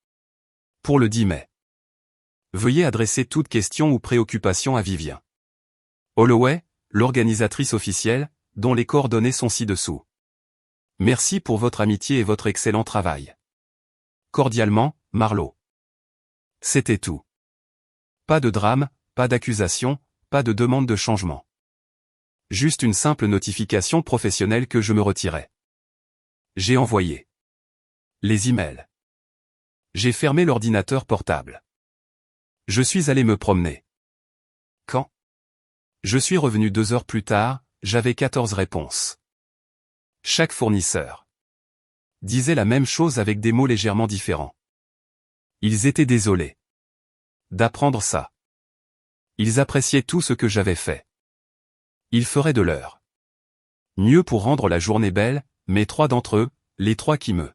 pour le 10 mai. Veuillez adresser toute question ou préoccupation à Vivien Holloway, l'organisatrice officielle, dont les coordonnées sont ci-dessous. Merci pour votre amitié et votre excellent travail. Cordialement, Marlo. C'était tout. Pas de drame, pas d'accusation, pas de demande de changement. Juste une simple notification professionnelle que je me retirais. J'ai envoyé les emails. J'ai fermé l'ordinateur portable. Je suis allé me promener. Quand je suis revenu 2 heures plus tard, j'avais 14 réponses. Chaque fournisseur disait la même chose avec des mots légèrement différents. Ils étaient désolés d'apprendre ça. Ils appréciaient tout ce que j'avais fait. Ils feraient de leur mieux pour rendre la journée belle, mais 3 d'entre eux, les 3 qui me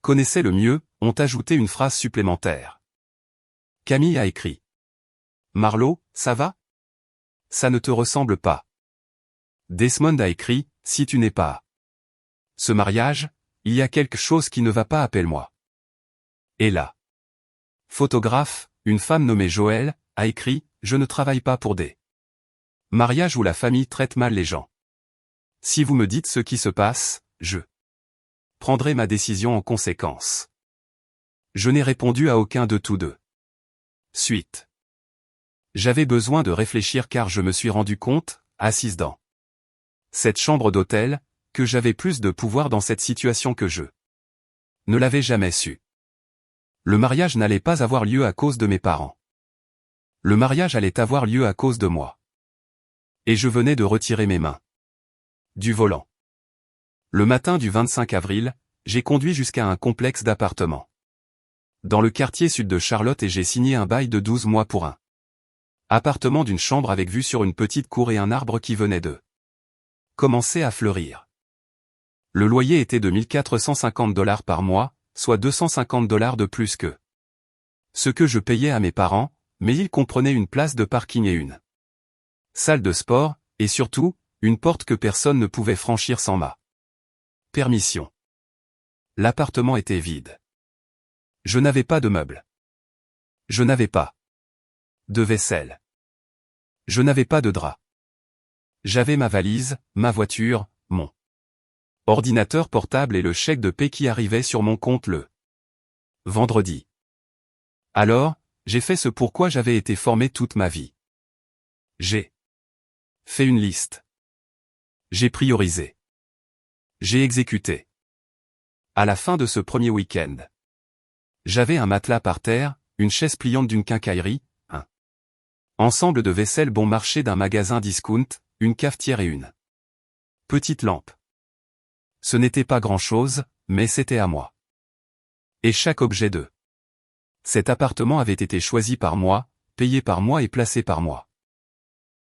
connaissaient le mieux, ont ajouté une phrase supplémentaire. Camille a écrit. Marlo, ça va? Ça ne te ressemble pas. Desmond a écrit, si tu n'es pas à ce mariage, il y a quelque chose qui ne va pas, appelle-moi. Et là. Photographe, une femme nommée Joëlle, a écrit, je ne travaille pas pour des mariages où la famille traite mal les gens. Si vous me dites ce qui se passe, je prendrai ma décision en conséquence. Je n'ai répondu à aucun de tous deux. Suite. J'avais besoin de réfléchir car je me suis rendu compte, assise dans cette chambre d'hôtel, que j'avais plus de pouvoir dans cette situation que je ne l'avais jamais su. Le mariage n'allait pas avoir lieu à cause de mes parents. Le mariage allait avoir lieu à cause de moi. Et je venais de retirer mes mains du volant. Le matin du 25 avril, j'ai conduit jusqu'à un complexe d'appartements dans le quartier sud de Charlotte et j'ai signé un bail de 12 mois pour un appartement d'une chambre avec vue sur une petite cour et un arbre qui venait de commencer à fleurir. Le loyer était de 1450 $ par mois, soit 250 $ de plus que ce que je payais à mes parents, mais il comprenait une place de parking et une salle de sport, et surtout, une porte que personne ne pouvait franchir sans ma permission. L'appartement était vide. Je n'avais pas de meubles. Je n'avais pas de vaisselle. Je n'avais pas de drap. J'avais ma valise, ma voiture, mon ordinateur portable et le chèque de paie qui arrivait sur mon compte le vendredi. Alors, j'ai fait ce pourquoi j'avais été formé toute ma vie. J'ai fait une liste. J'ai priorisé. J'ai exécuté. À la fin de ce premier week-end, J'avais un matelas par terre, une chaise pliante d'une quincaillerie, un ensemble de vaisselle bon marché d'un magasin discount, une cafetière et une petite lampe. Ce n'était pas grand-chose, mais c'était à moi. Et chaque objet de cet appartement avait été choisi par moi, payé par moi et placé par moi.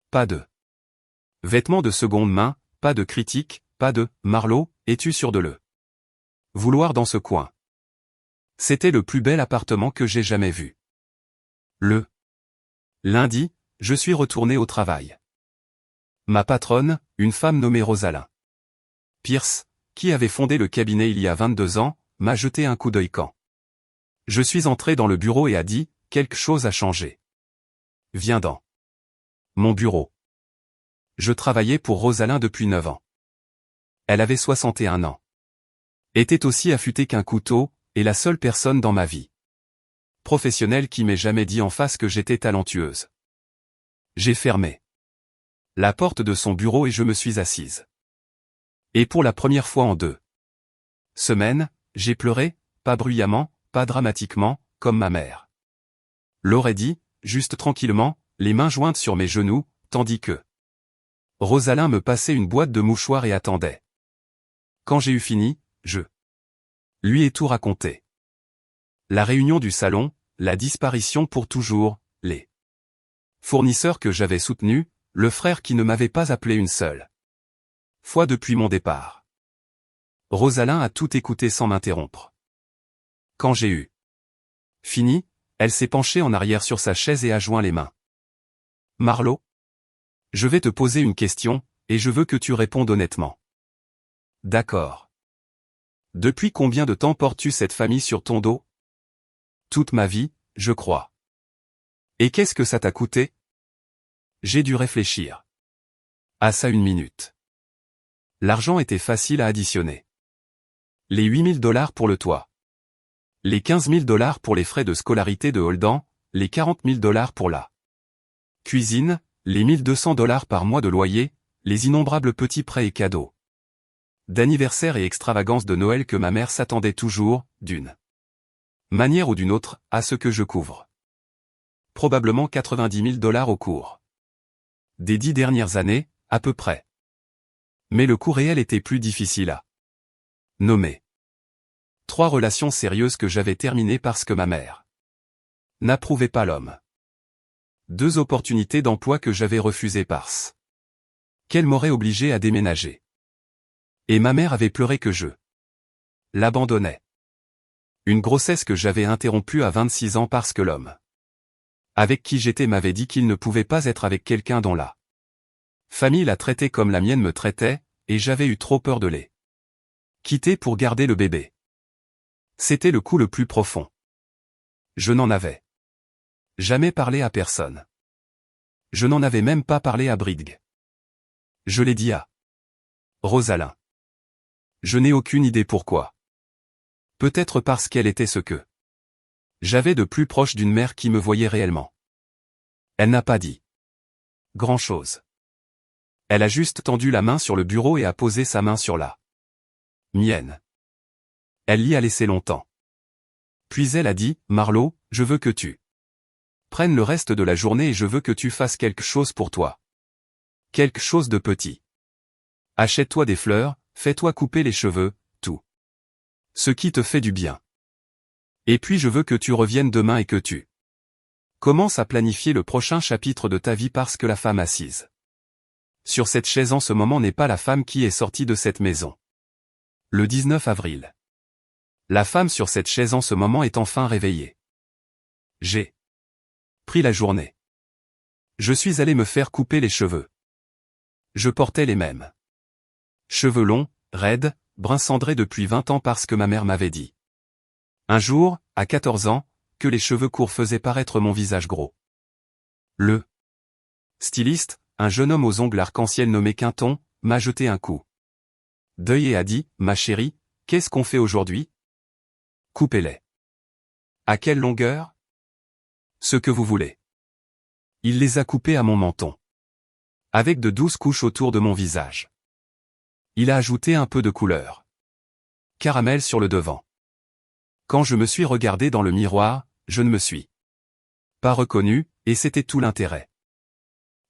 Pas de vêtements de seconde main, pas de critiques, pas de « Marlowe, es-tu sûr de le vouloir dans ce coin ?» C'était le plus bel appartement que j'ai jamais vu. Le lundi, je suis retourné au travail. Ma patronne, une femme nommée Rosalind Pierce, qui avait fondé le cabinet il y a 22 ans, m'a jeté un coup d'œil quand je suis entré dans le bureau et a dit « Quelque chose a changé. Viens dans mon bureau. » Je travaillais pour Rosalind depuis 9 ans. Elle avait 61 ans. Était aussi affûtée qu'un couteau, et la seule personne dans ma vie professionnelle qui m'ait jamais dit en face que j'étais talentueuse. J'ai fermé la porte de son bureau et je me suis assise. Et pour la première fois en 2 semaines, j'ai pleuré, pas bruyamment, pas dramatiquement, comme ma mère l'aurait dit, juste tranquillement, les mains jointes sur mes genoux, tandis que Rosalind me passait une boîte de mouchoirs et attendait. Quand j'ai eu fini, je lui ai tout raconté. La réunion du salon, la disparition pour toujours, les fournisseurs que j'avais soutenus, le frère qui ne m'avait pas appelé une seule fois depuis mon départ. Rosalind a tout écouté sans m'interrompre. Quand j'ai eu fini, elle s'est penchée en arrière sur sa chaise et a joint les mains. Marlowe, je vais te poser une question, et je veux que tu répondes honnêtement. D'accord. Depuis combien de temps portes-tu cette famille sur ton dos? Toute ma vie, je crois. Et qu'est-ce que ça t'a coûté? J'ai dû réfléchir. À ça 1 minute. L'argent était facile à additionner. Les 8 000 $ pour le toit. Les 15 000 $ pour les frais de scolarité de Holden, les 40 000 $ pour la cuisine, les 1 200 $ par mois de loyer, les innombrables petits prêts et cadeaux d'anniversaire et extravagances de Noël que ma mère s'attendait toujours, d'une manière ou d'une autre, à ce que je couvre. Probablement 90 000 $ au cours des 10 dernières années, à peu près. Mais le coût réel était plus difficile à nommer. 3 relations sérieuses que j'avais terminées parce que ma mère n'approuvait pas l'homme. 2 opportunités d'emploi que j'avais refusées parce qu'elle m'aurait obligé à déménager. Et ma mère avait pleuré que je l'abandonnais. Une grossesse que j'avais interrompue à 26 ans parce que l'homme avec qui j'étais m'avait dit qu'il ne pouvait pas être avec quelqu'un dont la famille la traitait comme la mienne me traitait, et j'avais eu trop peur de les quitter pour garder le bébé. C'était le coup le plus profond. Je n'en avais jamais parlé à personne. Je n'en avais même pas parlé à Bridg. Je l'ai dit à Rosalind. Je n'ai aucune idée pourquoi. Peut-être parce qu'elle était ce que j'avais de plus proche d'une mère qui me voyait réellement. Elle n'a pas dit grand-chose. Elle a juste tendu la main sur le bureau et a posé sa main sur la mienne. Elle l'y a laissé longtemps. Puis elle a dit, Marlowe, je veux que tu prennes le reste de la journée et je veux que tu fasses quelque chose pour toi. Quelque chose de petit. Achète-toi des fleurs, fais-toi couper les cheveux, tout. Ce qui te fait du bien. Et puis je veux que tu reviennes demain et que tu commences à planifier le prochain chapitre de ta vie parce que la femme assise sur cette chaise en ce moment n'est pas la femme qui est sortie de cette maison. Le 19 avril. La femme sur cette chaise en ce moment est enfin réveillée. J'ai pris la journée. Je suis allé me faire couper les cheveux. Je portais les mêmes cheveux longs, raides, brun cendré depuis 20 ans parce que ma mère m'avait dit. Un jour, à 14 ans, que les cheveux courts faisaient paraître mon visage gros. Le styliste, un jeune homme aux ongles arc-en-ciel nommé Quinton, m'a jeté un coup d'œil et a dit, ma chérie, qu'est-ce qu'on fait aujourd'hui? Coupez-les. À quelle longueur? Ce que vous voulez. Il les a coupés à mon menton. Avec de douces couches autour de mon visage. Il a ajouté un peu de couleur. Caramel sur le devant. Quand je me suis regardé dans le miroir, je ne me suis pas reconnu, et c'était tout l'intérêt.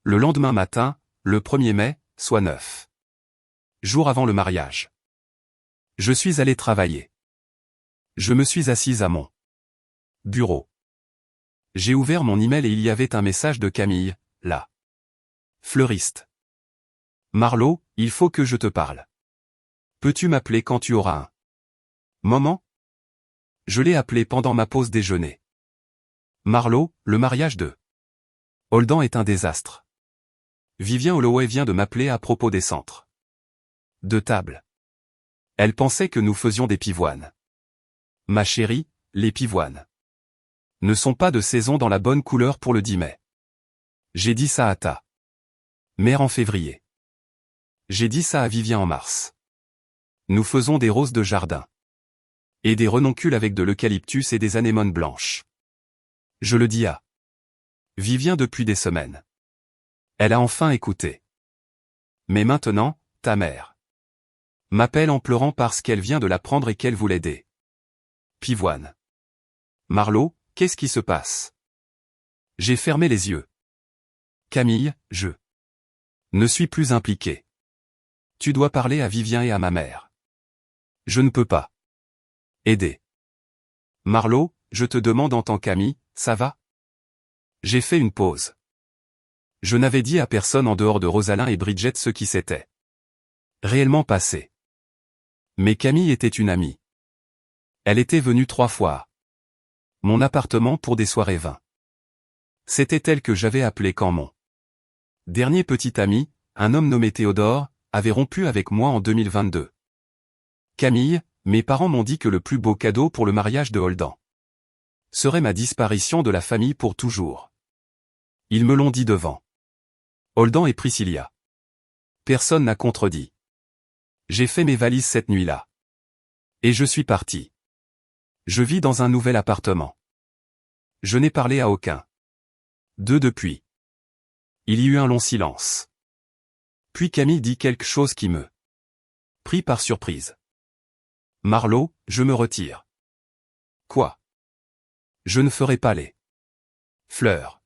Le lendemain matin, le 1er mai, soit 9 jours avant le mariage, je suis allé travailler. Je me suis assise à mon bureau. J'ai ouvert mon email et il y avait un message de Camille, la fleuriste. Marlo, il faut que je te parle. Peux-tu m'appeler quand tu auras un moment? Je l'ai appelé pendant ma pause déjeuner. Marlo, le mariage de Holdan est un désastre. Vivien Holloway vient de m'appeler à propos des centres de table. Elle pensait que nous faisions des pivoines. Ma chérie, les pivoines ne sont pas de saison dans la bonne couleur pour le 10 mai. J'ai dit ça à ta mère en février. J'ai dit ça à Vivien en mars. Nous faisons des roses de jardin. Et des renoncules avec de l'eucalyptus et des anémones blanches. Je le dis à Vivien depuis des semaines. Elle a enfin écouté. Mais maintenant, ta mère m'appelle en pleurant parce qu'elle vient de l'apprendre et qu'elle voulait des pivoines. Marlo, qu'est-ce qui se passe? J'ai fermé les yeux. Camille, je ne suis plus impliqué. Tu dois parler à Vivien et à ma mère. Je ne peux pas aider. Marlo, je te demande en tant qu'amie, ça va? J'ai fait une pause. Je n'avais dit à personne en dehors de Rosalind et Bridget ce qui s'était réellement passé. Mais Camille était une amie. Elle était venue 3 fois à mon appartement pour des soirées vin. C'était elle que j'avais appelée quand mon dernier petit ami, un homme nommé Théodore, avait rompu avec moi en 2022. Camille, mes parents m'ont dit que le plus beau cadeau pour le mariage de Holdan serait ma disparition de la famille pour toujours. Ils me l'ont dit devant Holdan et Priscilla. Personne n'a contredit. J'ai fait mes valises cette nuit-là. Et je suis parti. Je vis dans un nouvel appartement. Je n'ai parlé à aucun d'eux depuis. Il y eut un long silence. Puis Camille dit quelque chose qui me prit par surprise. Marlo, je me retire. Quoi? Je ne ferai pas les fleurs.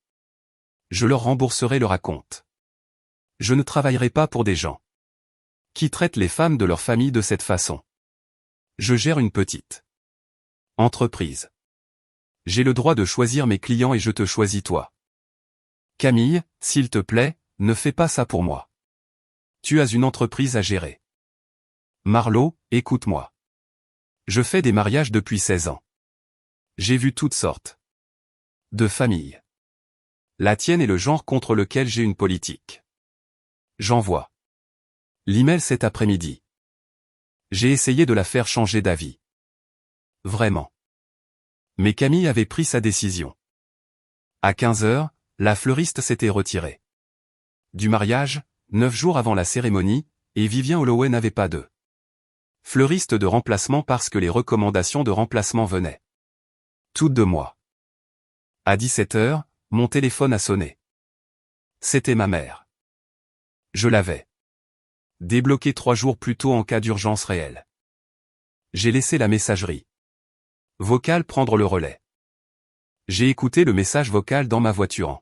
Je leur rembourserai le acompte. Je ne travaillerai pas pour des gens qui traitent les femmes de leur famille de cette façon. Je gère une petite entreprise. J'ai le droit de choisir mes clients et je te choisis toi. Camille, s'il te plaît, ne fais pas ça pour moi. Tu as une entreprise à gérer. Marlo, écoute-moi. Je fais des mariages depuis 16 ans. J'ai vu toutes sortes de familles. La tienne est le genre contre lequel j'ai une politique. J'envoie l'email cet après-midi. J'ai essayé de la faire changer d'avis. Vraiment. Mais Camille avait pris sa décision. À 15 heures, la fleuriste s'était retirée du mariage, 9 jours avant la cérémonie, et Vivien Holloway n'avait pas de fleuriste de remplacement parce que les recommandations de remplacement venaient toutes de moi. À 17 heures, mon téléphone a sonné. C'était ma mère. Je l'avais débloqué 3 jours plus tôt en cas d'urgence réelle. J'ai laissé la messagerie vocale prendre le relais. J'ai écouté le message vocal dans ma voiture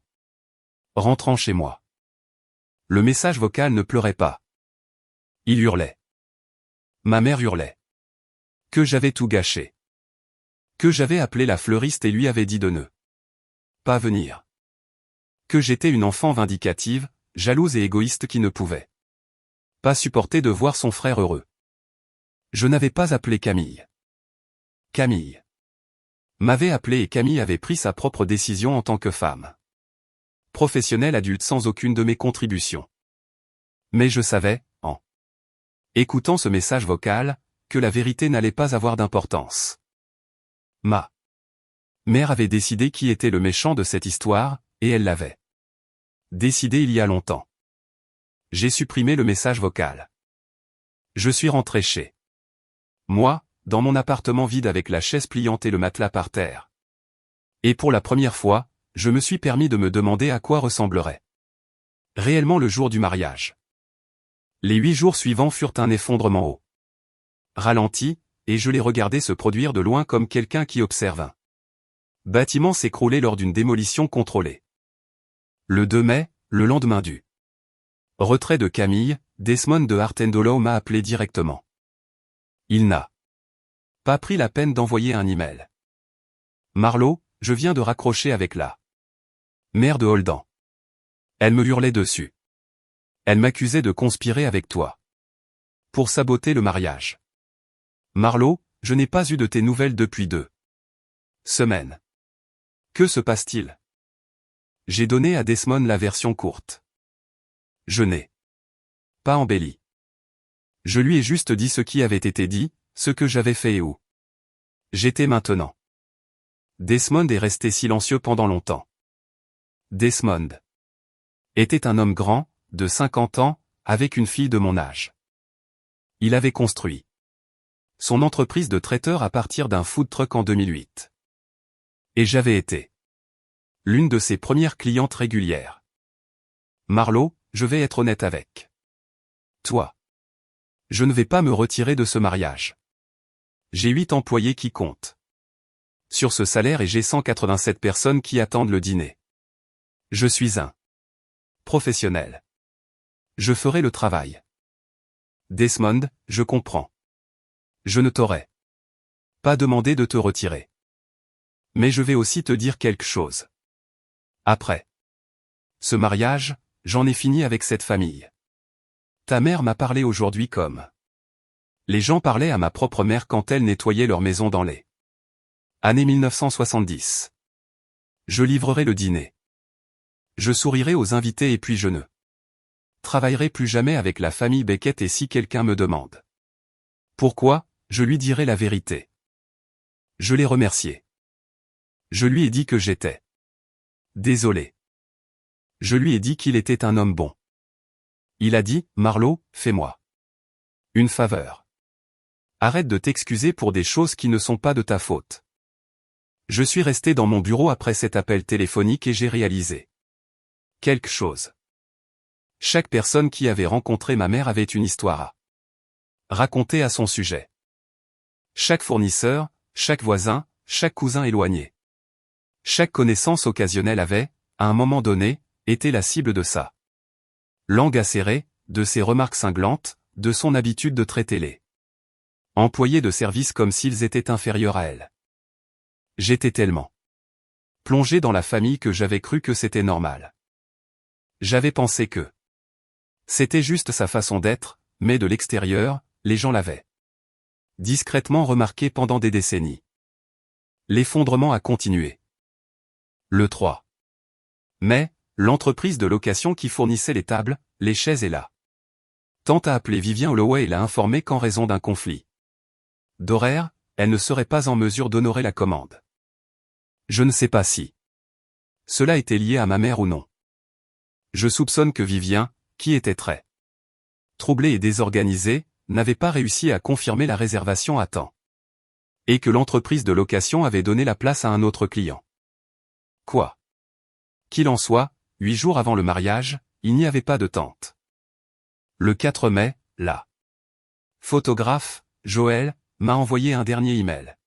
en rentrant chez moi. Le message vocal ne pleurait pas. Il hurlait. Ma mère hurlait. Que j'avais tout gâché. Que j'avais appelé la fleuriste et lui avait dit de ne pas venir. Que j'étais une enfant vindicative, jalouse et égoïste qui ne pouvait pas supporter de voir son frère heureux. Je n'avais pas appelé Camille. Camille m'avait appelé et Camille avait pris sa propre décision en tant que femme professionnelle adulte sans aucune de mes contributions. Mais je savais, en écoutant ce message vocal, que la vérité n'allait pas avoir d'importance. Ma mère avait décidé qui était le méchant de cette histoire, et elle l'avait décidé il y a longtemps. J'ai supprimé le message vocal. Je suis rentré chez moi, dans mon appartement vide avec la chaise pliante et le matelas par terre. Et pour la première fois, je me suis permis de me demander à quoi ressemblerait réellement le jour du mariage. Les 8 jours suivants furent un effondrement au ralenti, et je l'ai regardé se produire de loin comme quelqu'un qui observe un bâtiment s'écrouler lors d'une démolition contrôlée. Le 2 mai, le lendemain du retrait de Camille, Desmond de Hartendolo m'a appelé directement. Il n'a pas pris la peine d'envoyer un email. Marlo, je viens de raccrocher avec la mère de Holden. Elle me hurlait dessus. Elle m'accusait de conspirer avec toi pour saboter le mariage. Marlo, je n'ai pas eu de tes nouvelles depuis 2 semaines. Que se passe-t-il? J'ai donné à Desmond la version courte. Je n'ai pas embelli. Je lui ai juste dit ce qui avait été dit, ce que j'avais fait et où j'étais maintenant. Desmond est resté silencieux pendant longtemps. Desmond était un homme grand, de 50 ans, avec une fille de mon âge. Il avait construit son entreprise de traiteur à partir d'un food truck en 2008. Et j'avais été l'une de ses premières clientes régulières. Marlo, je vais être honnête avec toi. Je ne vais pas me retirer de ce mariage. J'ai 8 employés qui comptent sur ce salaire et j'ai 187 personnes qui attendent le dîner. Je suis un professionnel. Je ferai le travail. Desmond, je comprends. Je ne t'aurais pas demandé de te retirer. Mais je vais aussi te dire quelque chose. Après ce mariage, j'en ai fini avec cette famille. Ta mère m'a parlé aujourd'hui comme les gens parlaient à ma propre mère quand elle nettoyait leur maison dans les années 1970. Je livrerai le dîner. Je sourirai aux invités et puis je ne travaillerai plus jamais avec la famille Beckett et si quelqu'un me demande pourquoi, je lui dirai la vérité. Je l'ai remercié. Je lui ai dit que j'étais désolé. Je lui ai dit qu'il était un homme bon. Il a dit, Marlo, fais-moi une faveur. Arrête de t'excuser pour des choses qui ne sont pas de ta faute. Je suis resté dans mon bureau après cet appel téléphonique et j'ai réalisé quelque chose. Chaque personne qui avait rencontré ma mère avait une histoire à raconter à son sujet. Chaque fournisseur, chaque voisin, chaque cousin éloigné. Chaque connaissance occasionnelle avait, à un moment donné, été la cible de sa langue acérée, de ses remarques cinglantes, de son habitude de traiter les employés de service comme s'ils étaient inférieurs à elle. J'étais tellement plongé dans la famille que j'avais cru que c'était normal. J'avais pensé que c'était juste sa façon d'être, mais de l'extérieur, les gens l'avaient discrètement remarqué pendant des décennies. L'effondrement a continué. Le 3 mai, l'entreprise de location qui fournissait les tables, les chaises et la tente a appelé Vivien Holloway et l'a informé qu'en raison d'un conflit d'horaire, elle ne serait pas en mesure d'honorer la commande. Je ne sais pas si cela était lié à ma mère ou non. Je soupçonne que Vivien, qui était très troublé et désorganisé, n'avait pas réussi à confirmer la réservation à temps. Et que l'entreprise de location avait donné la place à un autre client. Quoi qu'il en soit, 8 jours avant le mariage, il n'y avait pas de tente. Le 4 mai, la photographe, Joël, m'a envoyé un dernier email.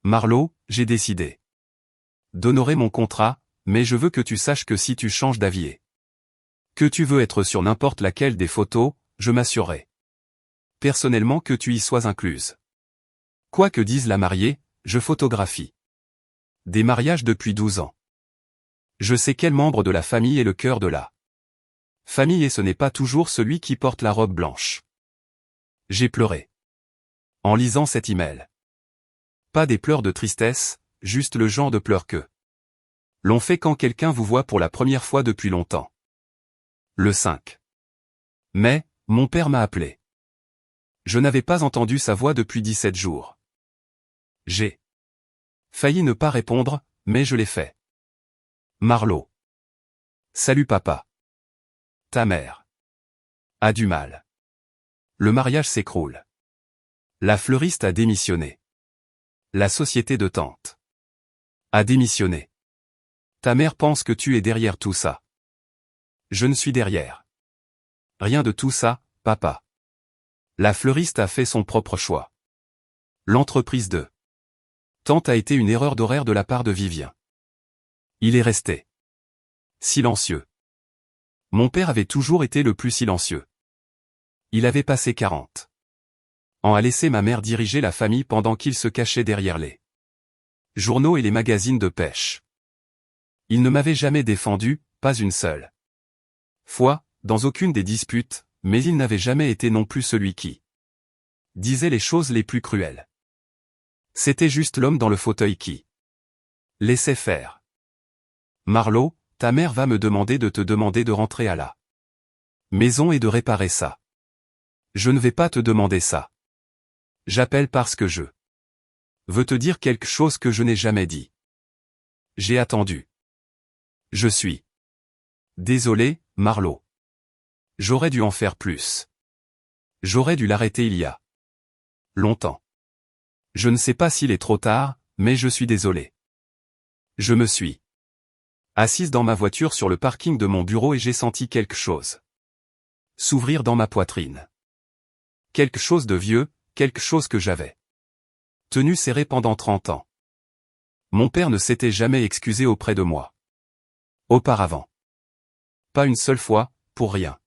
Marlo, j'ai décidé d'honorer mon contrat, mais je veux que tu saches que si tu changes d'avis et que tu veux être sur n'importe laquelle des photos, je m'assurerai personnellement que tu y sois incluse. Quoi que dise la mariée, je photographie des mariages depuis 12 ans. Je sais quel membre de la famille est le cœur de la famille et ce n'est pas toujours celui qui porte la robe blanche. J'ai pleuré en lisant cet email. Pas des pleurs de tristesse, juste le genre de pleurs que l'on fait quand quelqu'un vous voit pour la première fois depuis longtemps. Le 5 mai, mon père m'a appelé. Je n'avais pas entendu sa voix depuis 17 jours. J'ai failli ne pas répondre, mais je l'ai fait. Marlo. Salut papa. Ta mère a du mal. Le mariage s'écroule. La fleuriste a démissionné. La société de tente a démissionné. Ta mère pense que tu es derrière tout ça. Je ne suis derrière rien de tout ça, papa. La fleuriste a fait son propre choix. L'entreprise de tante a été une erreur d'horaire de la part de Vivien. Il est resté silencieux. Mon père avait toujours été le plus silencieux. Il avait passé 40 ans à laisser ma mère diriger la famille pendant qu'il se cachait derrière les journaux et les magazines de pêche. Il ne m'avait jamais défendu, pas une seule fois, dans aucune des disputes, mais il n'avait jamais été non plus celui qui disait les choses les plus cruelles. C'était juste l'homme dans le fauteuil qui laissait faire. Marlo, ta mère va me demander de te demander de rentrer à la maison et de réparer ça. Je ne vais pas te demander ça. J'appelle parce que je veux te dire quelque chose que je n'ai jamais dit. J'ai attendu. Je suis désolé, Marlo. J'aurais dû en faire plus. J'aurais dû l'arrêter il y a longtemps. Je ne sais pas s'il est trop tard, mais je suis désolé. Je me suis assise dans ma voiture sur le parking de mon bureau et j'ai senti quelque chose s'ouvrir dans ma poitrine. Quelque chose de vieux, quelque chose que j'avais tenu serré pendant 30 ans. Mon père ne s'était jamais excusé auprès de moi. Auparavant. Pas une seule fois, pour rien.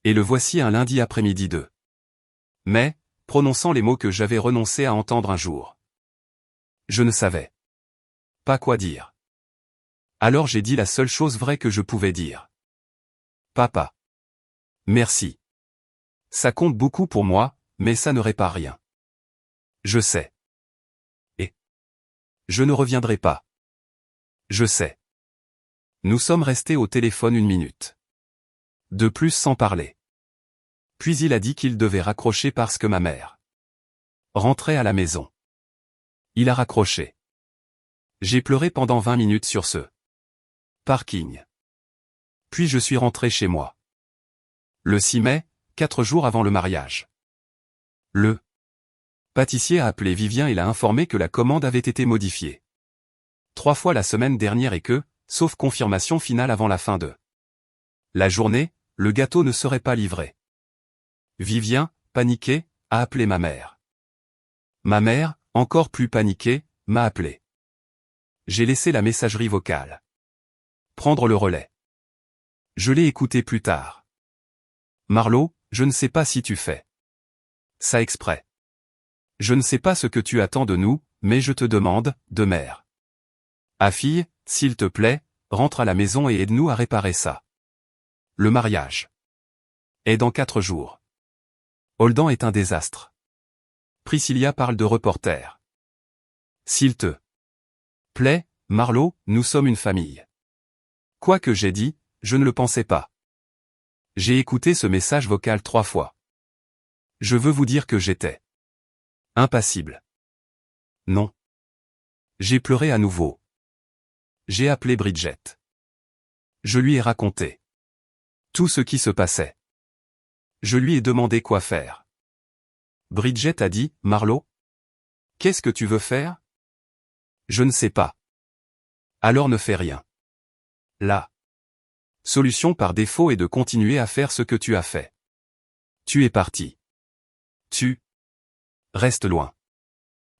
Et le voici un lundi après-midi de mai, prononçant les mots que j'avais renoncé à entendre un jour. Je ne savais pas quoi dire. Alors j'ai dit la seule chose vraie que je pouvais dire. Papa. Merci. Ça compte beaucoup pour moi, mais ça ne répare rien. Je sais. Et je ne reviendrai pas. Je sais. Nous sommes restés au téléphone 1 minute. De plus sans parler. Puis il a dit qu'il devait raccrocher parce que ma mère rentrait à la maison. Il a raccroché. J'ai pleuré pendant 20 minutes sur ce parking. Puis je suis rentré chez moi. Le 6 mai, 4 jours avant le mariage. Le pâtissier a appelé Vivien et l'a informé que la commande avait été modifiée 3 fois la semaine dernière et que, sauf confirmation finale avant la fin de la journée, le gâteau ne serait pas livré. Vivien, paniqué, a appelé ma mère. Ma mère, encore plus paniquée, m'a appelé. J'ai laissé la messagerie vocale prendre le relais. Je l'ai écouté plus tard. Marlo, je ne sais pas si tu fais ça exprès. Je ne sais pas ce que tu attends de nous, mais je te demande, de mère à fille, s'il te plaît, rentre à la maison et aide-nous à réparer ça. Le mariage est dans 4 jours. Holden est un désastre. Priscilla parle de reporter. S'il te plaît, Marlo, nous sommes une famille. Quoi que j'ai dit, je ne le pensais pas. J'ai écouté ce message vocal 3 fois. Je veux vous dire que j'étais impassible. Non. J'ai pleuré à nouveau. J'ai appelé Bridget. Je lui ai raconté tout ce qui se passait. Je lui ai demandé quoi faire. Bridget a dit, Marlo, qu'est-ce que tu veux faire? Je ne sais pas. Alors ne fais rien. La solution par défaut est de continuer à faire ce que tu as fait. Tu es parti. Tu restes loin.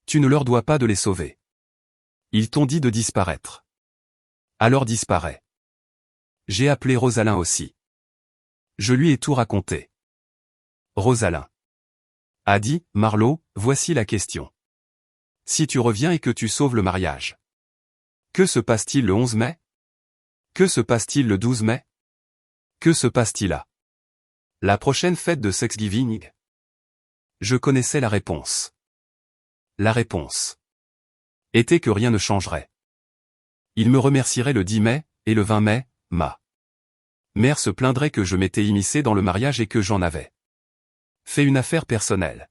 Tu ne leur dois pas de les sauver. Ils t'ont dit de disparaître. Alors disparais. J'ai appelé Rosalyn aussi. Je lui ai tout raconté. Rosalyn a dit, Marlo, voici la question. Si tu reviens et que tu sauves le mariage, que se passe-t-il le 11 mai? Que se passe-t-il le 12 mai? Que se passe-t-il à la prochaine fête de Thanksgiving? Je connaissais la réponse. La réponse était que rien ne changerait. Il me remercierait le 10 mai, et le 20 mai, ma mère se plaindrait que je m'étais immiscé dans le mariage et que j'en avais fait une affaire personnelle.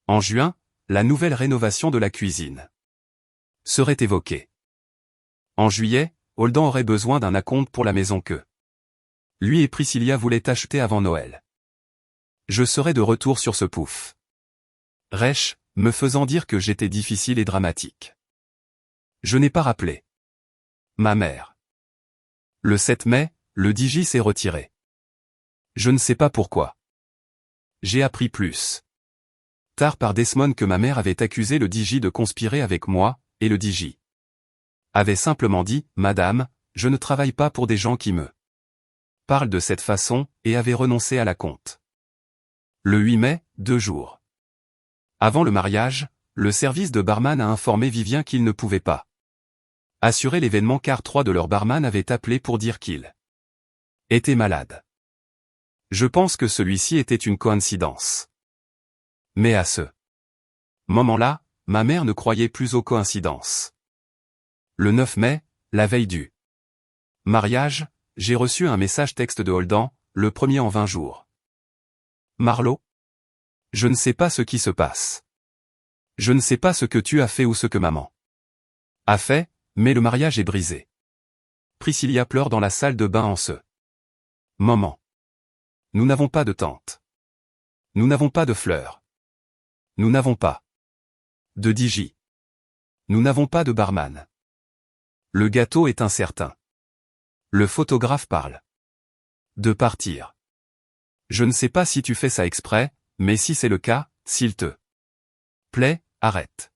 En juin, la nouvelle rénovation de la cuisine serait évoquée. En juillet, Holden aurait besoin d'un acompte pour la maison que lui et Priscilla voulaient acheter avant Noël. Je serais de retour sur ce pouf rêche, me faisant dire que j'étais difficile et dramatique. Je n'ai pas rappelé ma mère. Le 7 mai, le DJ s'est retiré. Je ne sais pas pourquoi. J'ai appris plus tard par Desmond que ma mère avait accusé le DJ de conspirer avec moi, et le DJ avait simplement dit « Madame, je ne travaille pas pour des gens qui me parlent de cette façon » et avait renoncé à la compte. Le 8 mai, 2 jours avant le mariage, le service de barman a informé Vivien qu'il ne pouvait pas assurer l'événement car 3 de leurs barman avaient appelé pour dire qu'il était malade. Je pense que celui-ci était une coïncidence. Mais à ce moment-là, ma mère ne croyait plus aux coïncidences. Le 9 mai, la veille du mariage, j'ai reçu un message texte de Holden, le premier en 20 jours. Marlo? Je ne sais pas ce qui se passe. Je ne sais pas ce que tu as fait ou ce que maman a fait, mais le mariage est brisé. Priscilla pleure dans la salle de bain en ce moment. Nous n'avons pas de tente. Nous n'avons pas de fleurs. Nous n'avons pas de DJ. Nous n'avons pas de barman. Le gâteau est incertain. Le photographe parle de partir. Je ne sais pas si tu fais ça exprès, mais si c'est le cas, s'il te plaît, arrête.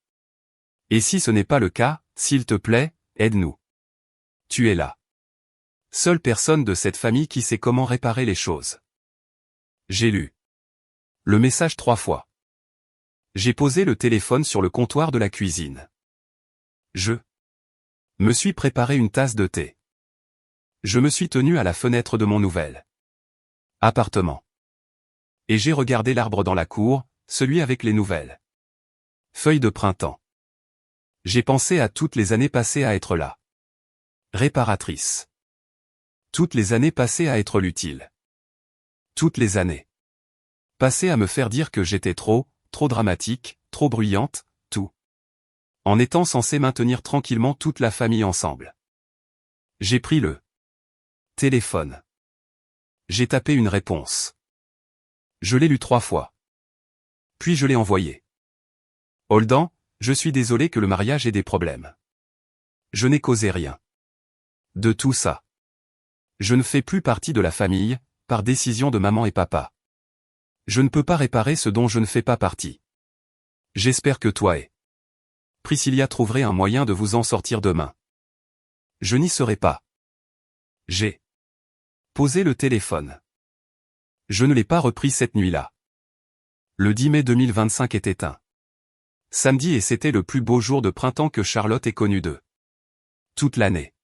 Et si ce n'est pas le cas, s'il te plaît, aide-nous. Tu es la seule personne de cette famille qui sait comment réparer les choses. J'ai lu le message 3 fois. J'ai posé le téléphone sur le comptoir de la cuisine. Je me suis préparé une tasse de thé. Je me suis tenu à la fenêtre de mon nouvel appartement. Et j'ai regardé l'arbre dans la cour, celui avec les nouvelles feuilles de printemps. J'ai pensé à toutes les années passées à être là. Réparatrice. Toutes les années passées à être l'utile. Toutes les années passées à me faire dire que j'étais trop dramatique, trop bruyante, tout. En étant censé maintenir tranquillement toute la famille ensemble. J'ai pris le téléphone. J'ai tapé une réponse. Je l'ai lu 3 fois. Puis je l'ai envoyé. Holden, je suis désolé que le mariage ait des problèmes. Je n'ai causé rien de tout ça. Je ne fais plus partie de la famille, par décision de maman et papa. Je ne peux pas réparer ce dont je ne fais pas partie. J'espère que toi et Priscilla trouverez un moyen de vous en sortir demain. Je n'y serai pas. J'ai posé le téléphone. Je ne l'ai pas repris cette nuit-là. Le 10 mai 2025 était un samedi et c'était le plus beau jour de printemps que Charlotte ait connu de toute l'année.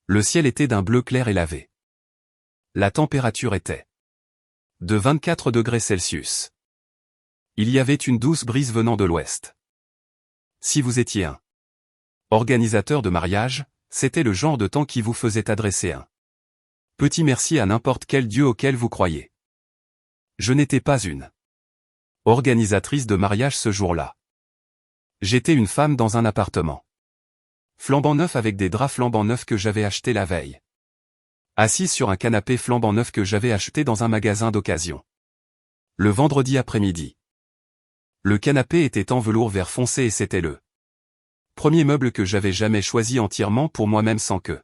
Le ciel était d'un bleu clair et lavé. La température était de 24 degrés Celsius. Il y avait une douce brise venant de l'ouest. Si vous étiez un organisateur de mariage, c'était le genre de temps qui vous faisait adresser un petit merci à n'importe quel dieu auquel vous croyez. Je n'étais pas une organisatrice de mariage ce jour-là. J'étais une femme dans un appartement flambant neuf avec des draps flambant neufs que j'avais achetés la veille. Assise sur un canapé flambant neuf que j'avais acheté dans un magasin d'occasion. Le vendredi après-midi. Le canapé était en velours vert foncé et c'était le premier meuble que j'avais jamais choisi entièrement pour moi-même sans que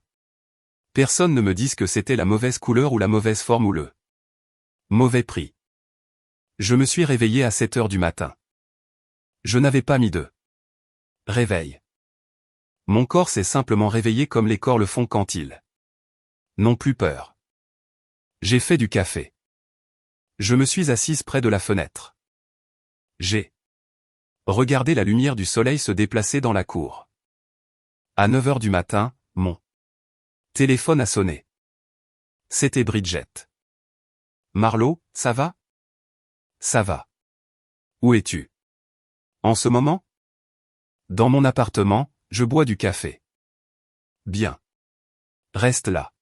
personne ne me dise que c'était la mauvaise couleur ou la mauvaise forme ou le mauvais prix. Je me suis réveillé à 7 heures du matin. Je n'avais pas mis de réveil. Mon corps s'est simplement réveillé comme les corps le font quand ils n'ont plus peur. J'ai fait du café. Je me suis assise près de la fenêtre. J'ai regardé la lumière du soleil se déplacer dans la cour. À 9 heures du matin, mon téléphone a sonné. C'était Bridget. Marlo, ça va? Ça va. Où es-tu? En ce moment? Dans mon appartement, je bois du café. Bien. Reste là.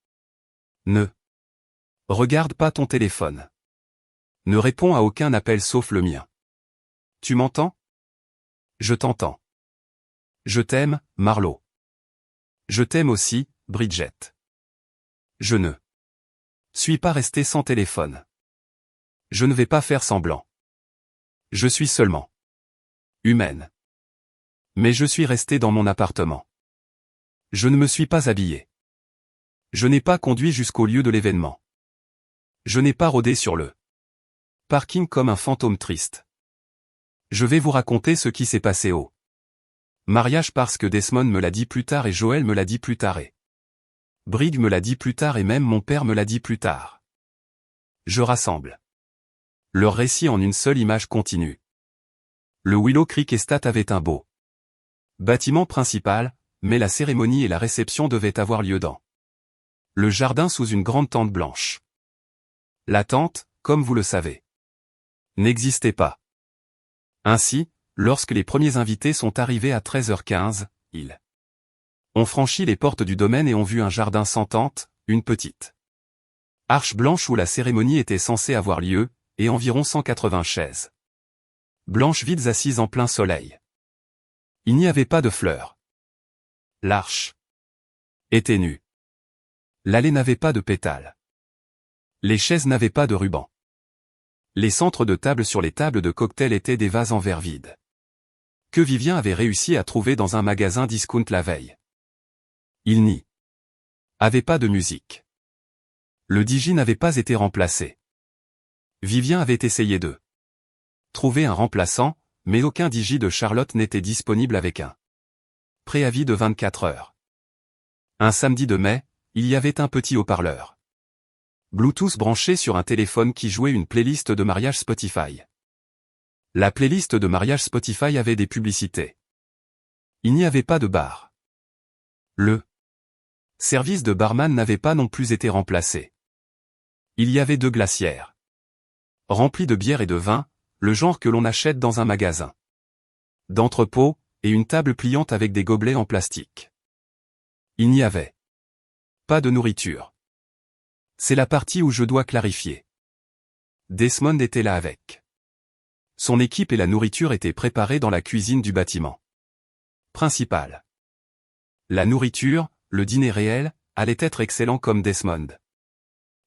Ne regarde pas ton téléphone. Ne réponds à aucun appel sauf le mien. Tu m'entends? Je t'entends. Je t'aime, Marlo. Je t'aime aussi, Bridget. Je ne suis pas resté sans téléphone. Je ne vais pas faire semblant. Je suis seulement humaine. Mais je suis resté dans mon appartement. Je ne me suis pas habillé. Je n'ai pas conduit jusqu'au lieu de l'événement. Je n'ai pas rôdé sur le parking comme un fantôme triste. Je vais vous raconter ce qui s'est passé au mariage parce que Desmond me l'a dit plus tard et Joël me l'a dit plus tard et Brig me l'a dit plus tard et même mon père me l'a dit plus tard. Je rassemble leur récit en une seule image continue. Le Willow Creek Estate avait un beau bâtiment principal, mais la cérémonie et la réception devaient avoir lieu dans le jardin sous une grande tente blanche. La tente, comme vous le savez, n'existait pas. Ainsi, lorsque les premiers invités sont arrivés à 13h15, ils ont franchi les portes du domaine et ont vu un jardin sans tente, une petite arche blanche où la cérémonie était censée avoir lieu, et environ 180 chaises blanches vides assises en plein soleil. Il n'y avait pas de fleurs. L'arche était nue. L'allée n'avait pas de pétales. Les chaises n'avaient pas de ruban. Les centres de table sur les tables de cocktail étaient des vases en verre vides que Vivien avait réussi à trouver dans un magasin discount la veille. Il n'y avait pas de musique. Le DJ n'avait pas été remplacé. Vivien avait essayé de trouver un remplaçant, mais aucun DJ de Charlotte n'était disponible avec un préavis de 24 heures. Un samedi de mai, il y avait un petit haut-parleur Bluetooth branché sur un téléphone qui jouait une playlist de mariage Spotify. La playlist de mariage Spotify avait des publicités. Il n'y avait pas de bar. Le service de barman n'avait pas non plus été remplacé. Il y avait 2 glacières remplies de bière et de vin, le genre que l'on achète dans un magasin d'entrepôt, et une table pliante avec des gobelets en plastique. Il n'y avait pas de nourriture. C'est la partie où je dois clarifier. Desmond était là avec son équipe et la nourriture était préparée dans la cuisine du bâtiment principal. La nourriture, le dîner réel, allait être excellent comme Desmond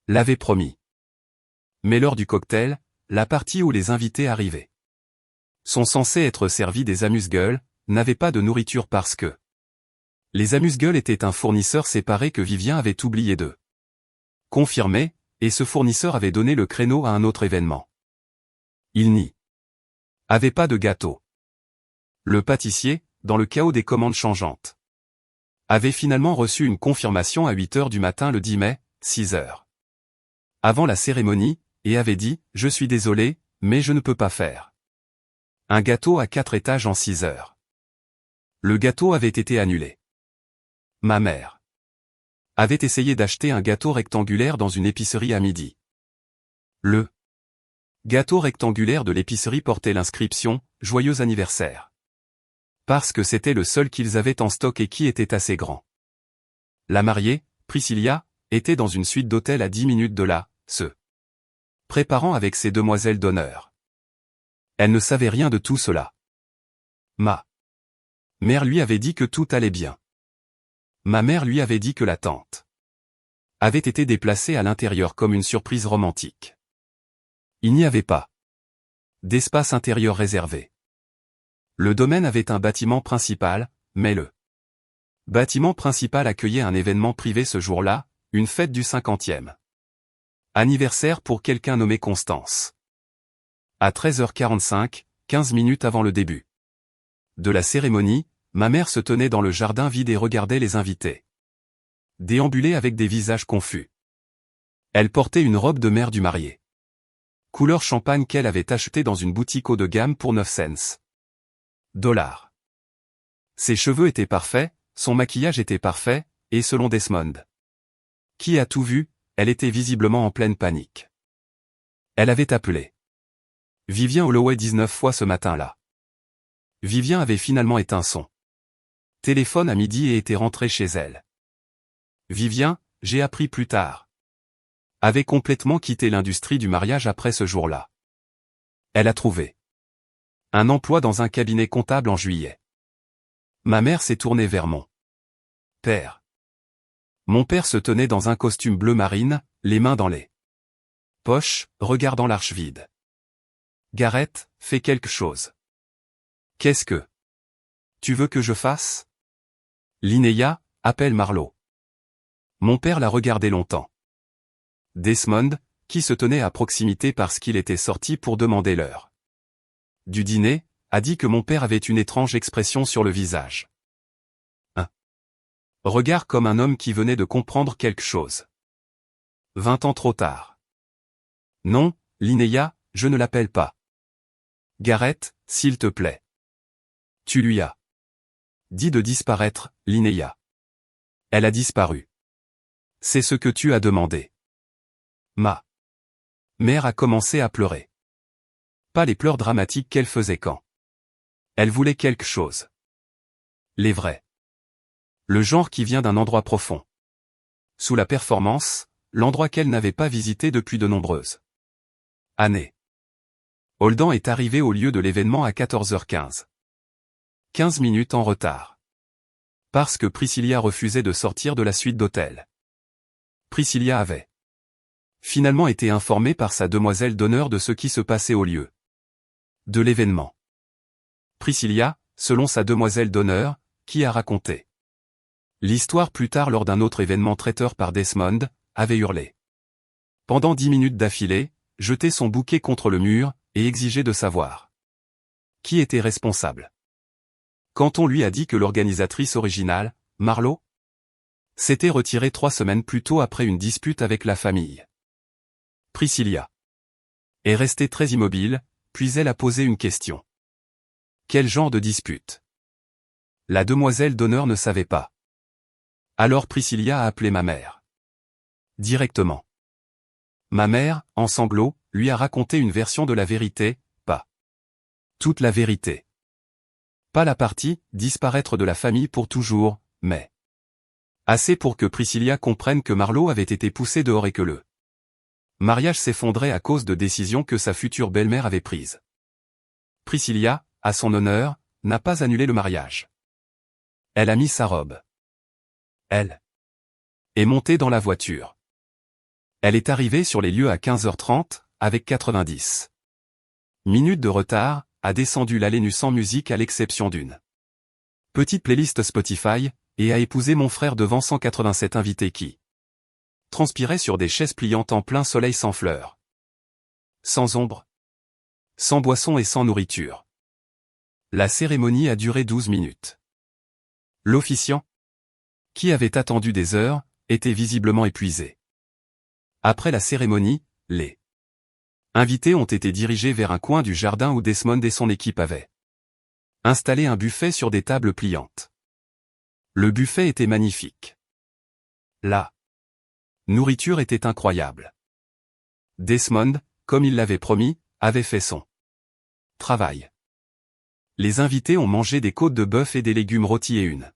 l'avait promis. Mais lors du cocktail, la partie où les invités arrivaient sont censés être servis des amuse-gueules, n'avaient pas de nourriture parce que les amuse-gueules étaient un fournisseur séparé que Vivien avait oublié de confirmer, et ce fournisseur avait donné le créneau à un autre événement. Il n'y avait pas de gâteau. Le pâtissier, dans le chaos des commandes changeantes, avait finalement reçu une confirmation à 8h du matin le 10 mai, 6h avant la cérémonie, et avait dit « Je suis désolé, mais je ne peux pas faire un gâteau à 4 étages en 6 heures. » Le gâteau avait été annulé. Ma mère avait essayé d'acheter un gâteau rectangulaire dans une épicerie à midi. Le gâteau rectangulaire de l'épicerie portait l'inscription « Joyeux anniversaire ». Parce que c'était le seul qu'ils avaient en stock et qui était assez grand. La mariée, Priscilla, était dans une suite d'hôtel à 10 minutes de là, se préparant avec ses demoiselles d'honneur. Elle ne savait rien de tout cela. Ma mère lui avait dit que tout allait bien. Ma mère lui avait dit que la tente avait été déplacée à l'intérieur comme une surprise romantique. Il n'y avait pas d'espace intérieur réservé. Le domaine avait un bâtiment principal, mais le bâtiment principal accueillait un événement privé ce jour-là, une fête du 50e anniversaire pour quelqu'un nommé Constance. À 13h45, 15 minutes avant le début de la cérémonie, ma mère se tenait dans le jardin vide et regardait les invités déambuler avec des visages confus. Elle portait une robe de mère du marié, couleur champagne qu'elle avait achetée dans une boutique haut de gamme pour 9 cents $. Ses cheveux étaient parfaits, son maquillage était parfait, et selon Desmond, qui a tout vu, elle était visiblement en pleine panique. Elle avait appelé Vivien Holloway 19 fois ce matin-là. Vivien avait finalement éteint son téléphone à midi et était rentré chez elle. Vivien, j'ai appris plus tard, avait complètement quitté l'industrie du mariage après ce jour-là. Elle a trouvé un emploi dans un cabinet comptable en juillet. Ma mère s'est tournée vers mon père. Mon père se tenait dans un costume bleu marine, les mains dans les poches, regardant l'arche vide. Gareth, fais quelque chose. Qu'est-ce que tu veux que je fasse? Linnea, appelle Marlowe. Mon père l'a regardé longtemps. Desmond, qui se tenait à proximité parce qu'il était sorti pour demander l'heure du dîner, a dit que mon père avait une étrange expression sur le visage. Un regard comme un homme qui venait de comprendre quelque chose. 20 ans trop tard. Non, Linnea, je ne l'appelle pas. Gareth, s'il te plaît. Tu lui as dit de disparaître, Linnea. Elle a disparu. C'est ce que tu as demandé. Ma mère a commencé à pleurer. Pas les pleurs dramatiques qu'elle faisait quand elle voulait quelque chose. Les vrais. Le genre qui vient d'un endroit profond. Sous la performance, l'endroit qu'elle n'avait pas visité depuis de nombreuses années. Holden est arrivé au lieu de l'événement à 14h15. 15 minutes en retard. Parce que Priscilla refusait de sortir de la suite d'hôtel. Priscilla avait finalement été informée par sa demoiselle d'honneur de ce qui se passait au lieu de l'événement. Priscilla, selon sa demoiselle d'honneur, qui a raconté l'histoire plus tard lors d'un autre événement traiteur par Desmond, avait hurlé pendant 10 minutes d'affilée, jeté son bouquet contre le mur, et exigé de savoir qui était responsable. Quand on lui a dit que l'organisatrice originale, Marlo, s'était retirée 3 semaines plus tôt après une dispute avec la famille. Priscilla est restée très immobile, puis elle a posé une question. Quel genre de dispute? La demoiselle d'honneur ne savait pas. Alors Priscilla a appelé ma mère. Directement. Ma mère, en sanglots, lui a raconté une version de la vérité, pas toute la vérité. Pas la partie « disparaître de la famille pour toujours », mais assez pour que Priscilla comprenne que Marlo avait été poussée dehors et que le mariage s'effondrait à cause de décisions que sa future belle-mère avait prises. Priscilla, à son honneur, n'a pas annulé le mariage. Elle a mis sa robe. Elle est montée dans la voiture. Elle est arrivée sur les lieux à 15h30, avec 90 minutes de retard, a descendu l'allée sans musique à l'exception d'une petite playlist Spotify, et a épousé mon frère devant 187 invités qui transpiraient sur des chaises pliantes en plein soleil sans fleurs. Sans ombre. Sans boisson et sans nourriture. La cérémonie a duré 12 minutes. L'officiant, qui avait attendu des heures, était visiblement épuisé. Après la cérémonie, les invités ont été dirigés vers un coin du jardin où Desmond et son équipe avaient installé un buffet sur des tables pliantes. Le buffet était magnifique. La nourriture était incroyable. Desmond, comme il l'avait promis, avait fait son travail. Les invités ont mangé des côtes de bœuf et des légumes rôtis et une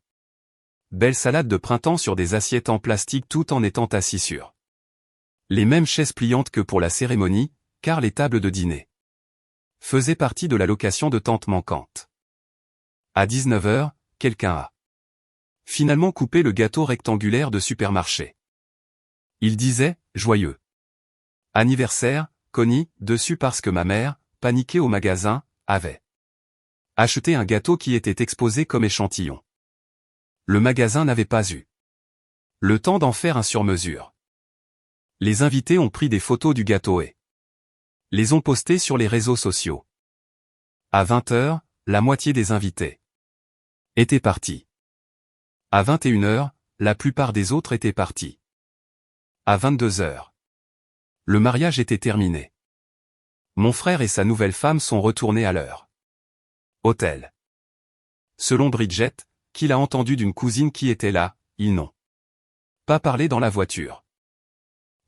belle salade de printemps sur des assiettes en plastique tout en étant assis sur les mêmes chaises pliantes que pour la cérémonie, car les tables de dîner faisaient partie de la location de tente manquante. À 19h, quelqu'un a finalement coupé le gâteau rectangulaire de supermarché. Il disait « Joyeux anniversaire, Connie » dessus parce que ma mère, paniquée au magasin, avait acheté un gâteau qui était exposé comme échantillon. Le magasin n'avait pas eu le temps d'en faire un sur-mesure. Les invités ont pris des photos du gâteau et les ont postées sur les réseaux sociaux. À 20h, la moitié des invités étaient partis. À 21h, la plupart des autres étaient partis. À 22h, le mariage était terminé. Mon frère et sa nouvelle femme sont retournés à leur hôtel. Selon Bridget, qu'il a entendu d'une cousine qui était là, ils n'ont pas parlé dans la voiture.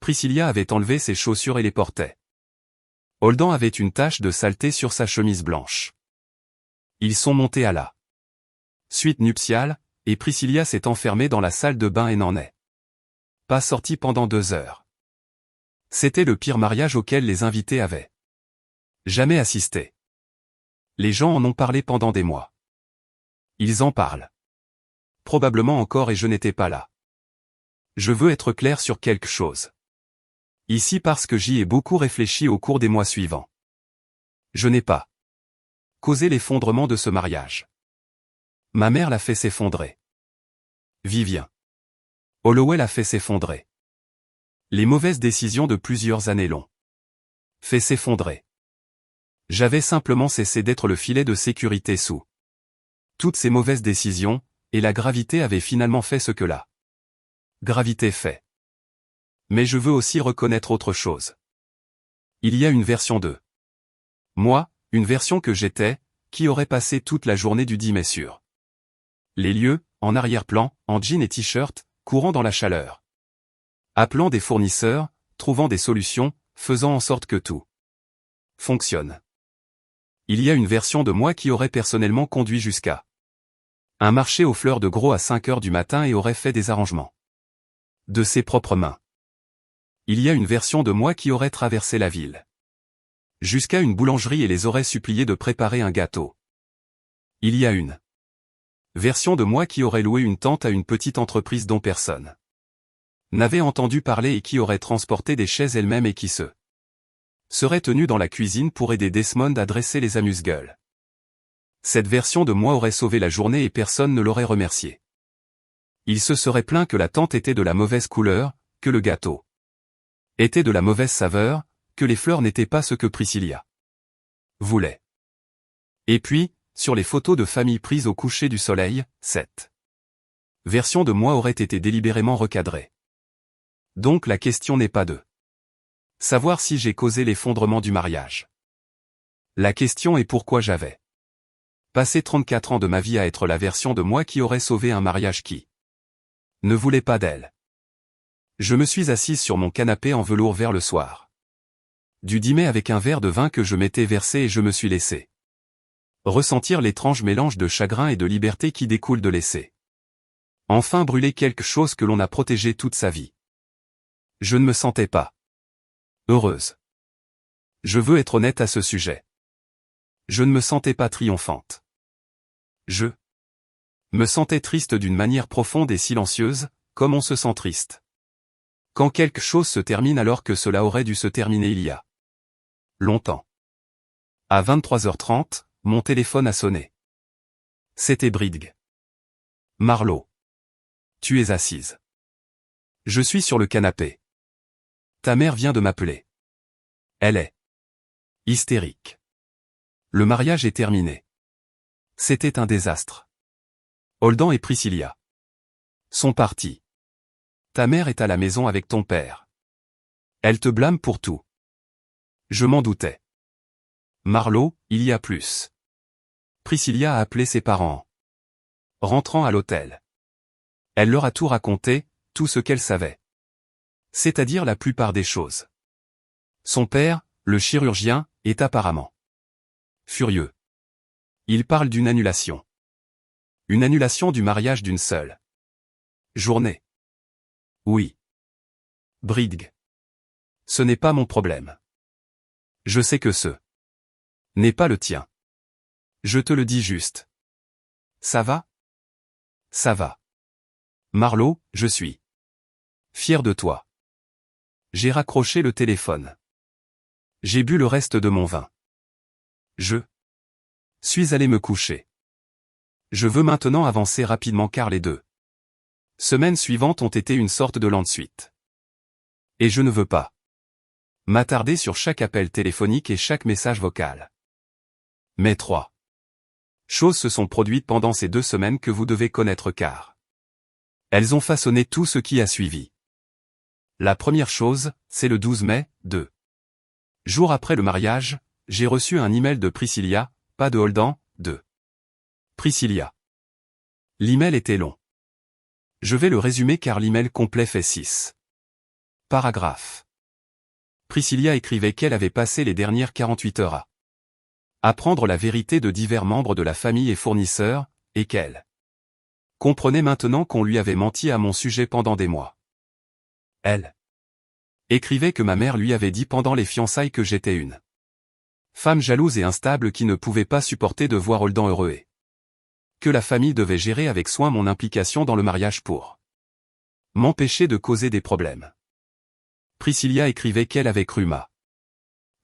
Priscilla avait enlevé ses chaussures et les portait. Holden avait une tache de saleté sur sa chemise blanche. Ils sont montés à la suite nuptiale, et Priscilla s'est enfermée dans la salle de bain et n'en est pas sortie pendant 2 heures. C'était le pire mariage auquel les invités avaient jamais assisté. Les gens en ont parlé pendant des mois. Ils en parlent probablement encore et je n'étais pas là. Je veux être clair sur quelque chose. Ici parce que j'y ai beaucoup réfléchi au cours des mois suivants. Je n'ai pas causé l'effondrement de ce mariage. Ma mère l'a fait s'effondrer. Vivien Holloway l'a fait s'effondrer. Les mauvaises décisions de plusieurs années l'ont fait s'effondrer. J'avais simplement cessé d'être le filet de sécurité sous toutes ces mauvaises décisions, et la gravité avait finalement fait ce que la gravité fait. Mais je veux aussi reconnaître autre chose. Il y a une version de moi, une version que j'étais, qui aurait passé toute la journée du 10 mai sur les lieux, en arrière-plan, en jean et t-shirt, courant dans la chaleur. Appelant des fournisseurs, trouvant des solutions, faisant en sorte que tout fonctionne. Il y a une version de moi qui aurait personnellement conduit jusqu'à un marché aux fleurs de gros à 5 heures du matin et aurait fait des arrangements de ses propres mains. Il y a une version de moi qui aurait traversé la ville jusqu'à une boulangerie et les aurait suppliés de préparer un gâteau. Il y a une version de moi qui aurait loué une tente à une petite entreprise dont personne n'avait entendu parler et qui aurait transporté des chaises elle-même et qui se serait tenue dans la cuisine pour aider Desmond à dresser les amuse-gueules. Cette version de moi aurait sauvé la journée et personne ne l'aurait remercié. Il se serait plaint que la tente était de la mauvaise couleur, que le gâteau était de la mauvaise saveur, que les fleurs n'étaient pas ce que Priscilla voulait. Et puis, sur les photos de famille prises au coucher du soleil, cette version de moi aurait été délibérément recadrée. Donc la question n'est pas de savoir si j'ai causé l'effondrement du mariage. La question est pourquoi j'avais passé 34 ans de ma vie à être la version de moi qui aurait sauvé un mariage qui ne voulait pas d'elle. Je me suis assise sur mon canapé en velours vers le soir du 10 mai avec un verre de vin que je m'étais versé et je me suis laissé ressentir l'étrange mélange de chagrin et de liberté qui découle de laisser enfin brûler quelque chose que l'on a protégé toute sa vie. Je ne me sentais pas heureuse. Je veux être honnête à ce sujet. Je ne me sentais pas triomphante. Je me sentais triste d'une manière profonde et silencieuse, comme on se sent triste quand quelque chose se termine alors que cela aurait dû se terminer il y a longtemps. À 23h30, mon téléphone a sonné. C'était Bridg. Marlo. Tu es assise. Je suis sur le canapé. Ta mère vient de m'appeler. Elle est hystérique. Le mariage est terminé. C'était un désastre. Holden et Priscilla sont partis. Ta mère est à la maison avec ton père. Elle te blâme pour tout. Je m'en doutais. Marlo, il y a plus. Priscilla a appelé ses parents. Rentrant à l'hôtel. Elle leur a tout raconté, tout ce qu'elle savait. C'est-à-dire la plupart des choses. Son père, le chirurgien, est apparemment furieux. Il parle d'une annulation. Une annulation du mariage d'une seule journée. Oui. Bridg. Ce n'est pas mon problème. Je sais que ce n'est pas le tien. Je te le dis juste. Ça va? Ça va. Marlo, je suis fier de toi. J'ai raccroché le téléphone. J'ai bu le reste de mon vin. Je suis allé me coucher. Je veux maintenant avancer rapidement car les 2 semaines suivantes ont été une sorte de lente suite. Et je ne veux pas m'attarder sur chaque appel téléphonique et chaque message vocal. Mais 3 choses se sont produites pendant ces 2 semaines que vous devez connaître car elles ont façonné tout ce qui a suivi. La première chose, c'est le 12 mai, 2 jours après le mariage, j'ai reçu un email de Priscilla, pas de Holden, de Priscilla. L'email était long. Je vais le résumer car l'email complet fait 6 paragraphes. Priscilla écrivait qu'elle avait passé les dernières 48 heures à apprendre la vérité de divers membres de la famille et fournisseurs, et qu'elle comprenait maintenant qu'on lui avait menti à mon sujet pendant des mois. Elle écrivait que ma mère lui avait dit pendant les fiançailles que j'étais une femme jalouse et instable qui ne pouvait pas supporter de voir Holden heureux et que la famille devait gérer avec soin mon implication dans le mariage pour m'empêcher de causer des problèmes. Priscilla écrivait qu'elle avait cru ma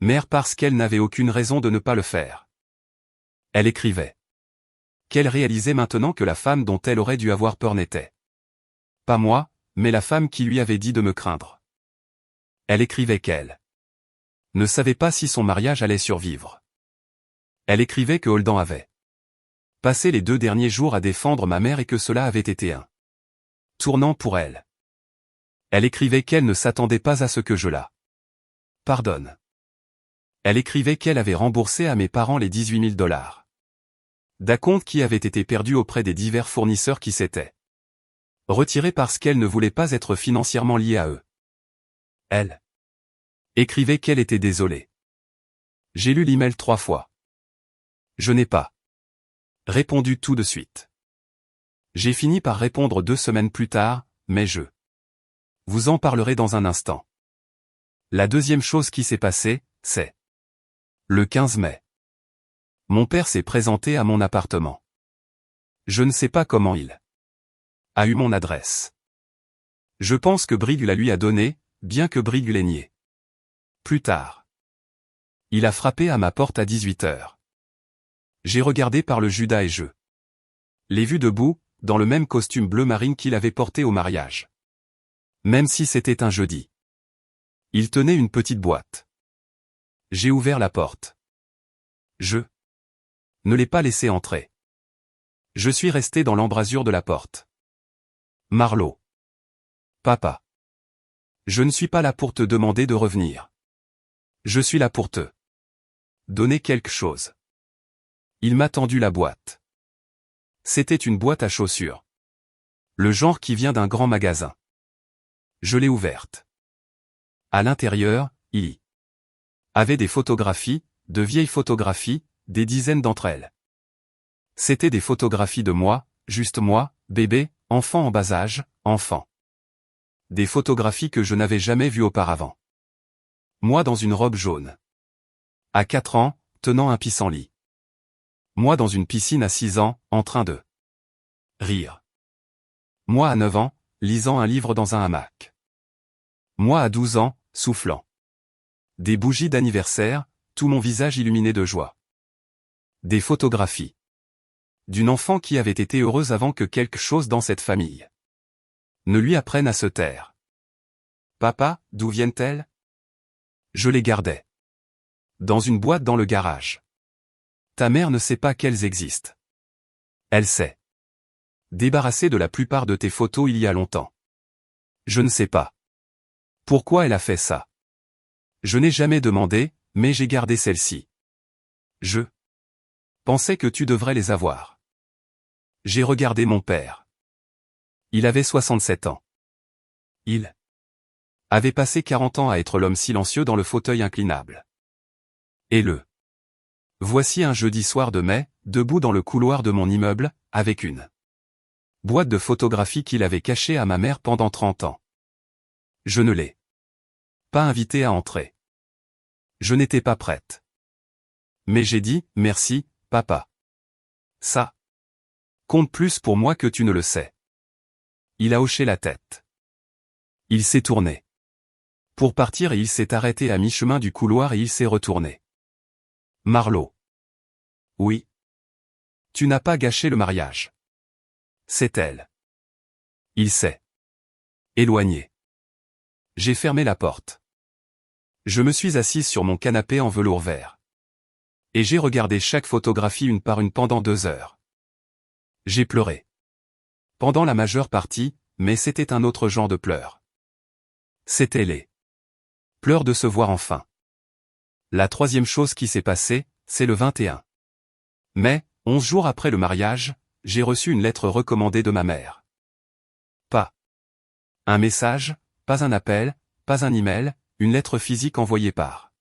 mère parce qu'elle n'avait aucune raison de ne pas le faire. Elle écrivait qu'elle réalisait maintenant que la femme dont elle aurait dû avoir peur n'était pas moi, mais la femme qui lui avait dit de me craindre. Elle écrivait qu'elle ne savait pas si son mariage allait survivre. Elle écrivait que Holden avait passé les 2 derniers jours à défendre ma mère et que cela avait été un tournant pour elle. Elle écrivait qu'elle ne s'attendait pas à ce que je la pardonne. Elle écrivait qu'elle avait remboursé à mes parents les $18 000 d'acompte qui avaient été perdus auprès des divers fournisseurs qui s'étaient retirés parce qu'elle ne voulait pas être financièrement liée à eux. Elle écrivait qu'elle était désolée. J'ai lu l'email 3 fois. Je n'ai pas répondu tout de suite. J'ai fini par répondre 2 semaines plus tard, mais je vous en parlerai dans un instant. La deuxième chose qui s'est passée, c'est le 15 mai. Mon père s'est présenté à mon appartement. Je ne sais pas comment il a eu mon adresse. Je pense que Briggs la lui a donnée, bien que Briggs l'ait nié. Plus tard, il a frappé à ma porte à 18h. J'ai regardé par le Judas et je l'ai vu debout, dans le même costume bleu marine qu'il avait porté au mariage. Même si c'était un jeudi. Il tenait une petite boîte. J'ai ouvert la porte. Je ne l'ai pas laissé entrer. Je suis resté dans l'embrasure de la porte. Marlowe. Papa. Je ne suis pas là pour te demander de revenir. Je suis là pour te donner quelque chose. Il m'a tendu la boîte. C'était une boîte à chaussures. Le genre qui vient d'un grand magasin. Je l'ai ouverte. À l'intérieur, il y avait des photographies, de vieilles photographies, des dizaines d'entre elles. C'était des photographies de moi, juste moi, bébé, enfant en bas âge, enfant. Des photographies que je n'avais jamais vues auparavant. Moi dans une robe jaune. À 4 ans, tenant un pissenlit. Moi dans une piscine à 6 ans, en train de rire. Moi à 9 ans, lisant un livre dans un hamac. Moi à 12 ans, soufflant. Des bougies d'anniversaire, tout mon visage illuminé de joie. Des photographies. D'une enfant qui avait été heureuse avant que quelque chose dans cette famille ne lui apprenne à se taire. Papa, d'où viennent-elles? Je les gardais. Dans une boîte dans le garage. Ta mère ne sait pas qu'elles existent. Elle s'est débarrassée de la plupart de tes photos il y a longtemps. Je ne sais pas pourquoi elle a fait ça. Je n'ai jamais demandé, mais j'ai gardé celle-ci. Je pensais que tu devrais les avoir. J'ai regardé mon père. Il avait 67 ans. Il avait passé 40 ans à être l'homme silencieux dans le fauteuil inclinable. Et le voici un jeudi soir de mai, debout dans le couloir de mon immeuble, avec une boîte de photographies qu'il avait cachée à ma mère pendant 30 ans. Je ne l'ai pas invité à entrer. Je n'étais pas prête. Mais j'ai dit, merci, papa. Ça compte plus pour moi que tu ne le sais. Il a hoché la tête. Il s'est tourné pour partir et il s'est arrêté à mi-chemin du couloir et il s'est retourné. Marlowe. Oui. Tu n'as pas gâché le mariage. C'est elle. Il s'est éloigné. J'ai fermé la porte. Je me suis assise sur mon canapé en velours vert. Et j'ai regardé chaque photographie une par une pendant 2 heures. J'ai pleuré. Pendant la majeure partie, mais c'était un autre genre de pleurs. C'était les pleurs de se voir enfin. La troisième chose qui s'est passée, c'est le 21 mai, 11 jours après le mariage, j'ai reçu une lettre recommandée de ma mère. Pas un message, pas un appel, pas un email, une lettre physique envoyée par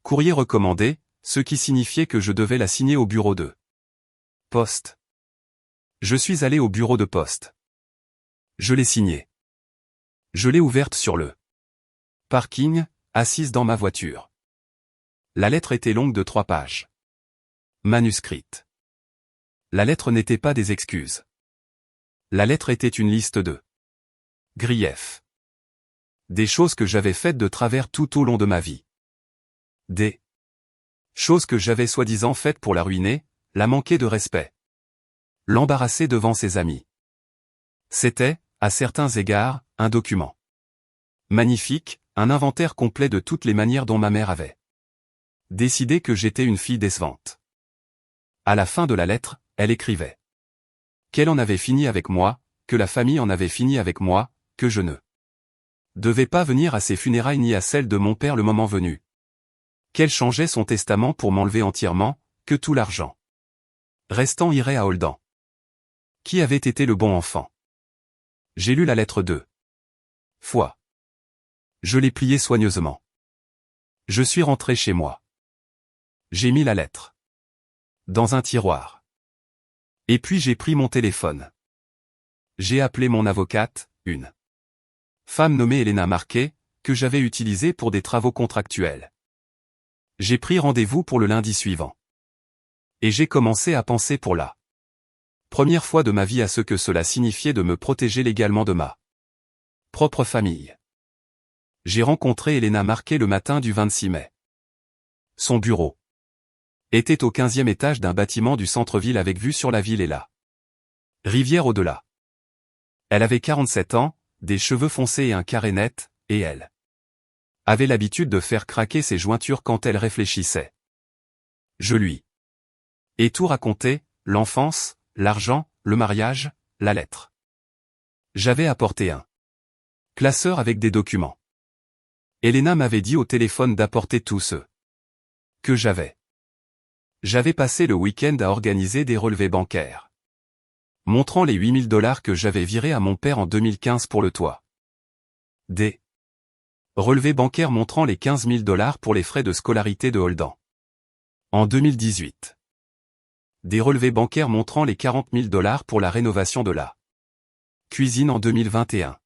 courrier recommandé, ce qui signifiait que je devais la signer au bureau de poste. Je suis allé au bureau de poste. Je l'ai signée. Je l'ai ouverte sur le parking, assise dans ma voiture. La lettre était longue de 3 pages. Manuscrite. La lettre n'était pas des excuses. La lettre était une liste de griefs. Des choses que j'avais faites de travers tout au long de ma vie. Des choses que j'avais soi-disant faites pour la ruiner, la manquer de respect. L'embarrasser devant ses amis. C'était, à certains égards, un document magnifique, un inventaire complet de toutes les manières dont ma mère avait décidé que j'étais une fille décevante. À la fin de la lettre, elle écrivait qu'elle en avait fini avec moi, que la famille en avait fini avec moi, que je ne devais pas venir à ses funérailles ni à celles de mon père le moment venu. Qu'elle changeait son testament pour m'enlever entièrement, que tout l'argent restant irait à Holden. Qui avait été le bon enfant? J'ai lu la lettre 2 fois. Je l'ai pliée soigneusement. Je suis rentré chez moi. J'ai mis la lettre dans un tiroir. Et puis j'ai pris mon téléphone. J'ai appelé mon avocate, une femme nommée Elena Marquet, que j'avais utilisée pour des travaux contractuels. J'ai pris rendez-vous pour le lundi suivant. Et j'ai commencé à penser pour la première fois de ma vie à ce que cela signifiait de me protéger légalement de ma propre famille. J'ai rencontré Elena Marquet le matin du 26 mai. Son bureau était au 15e étage d'un bâtiment du centre-ville avec vue sur la ville et la rivière au-delà. Elle avait 47 ans, des cheveux foncés et un carré net, et elle avait l'habitude de faire craquer ses jointures quand elle réfléchissait. Je lui ai tout raconté, l'enfance, l'argent, le mariage, la lettre. J'avais apporté un classeur avec des documents. Elena m'avait dit au téléphone d'apporter tout ce que j'avais. J'avais passé le week-end à organiser des relevés bancaires, montrant les $8000 que j'avais virés à mon père en 2015 pour le toit. Des relevés bancaires montrant les $15 000 pour les frais de scolarité de Holden. En 2018. Des relevés bancaires montrant les $40 000 pour la rénovation de la cuisine en 2021.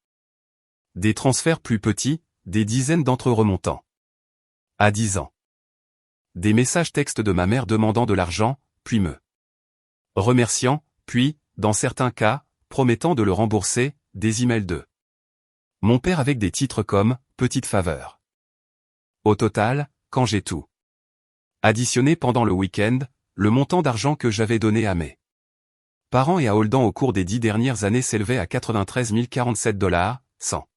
Des transferts plus petits, des dizaines d'entre eux remontant à 10 ans. Des messages textes de ma mère demandant de l'argent, puis me remerciant, puis, dans certains cas, promettant de le rembourser, des emails de mon père avec des titres comme « Petite faveur ». Au total, quand j'ai tout additionné pendant le week-end, le montant d'argent que j'avais donné à mes parents et à Holden au cours des 10 dernières années s'élevait à $93 047, sans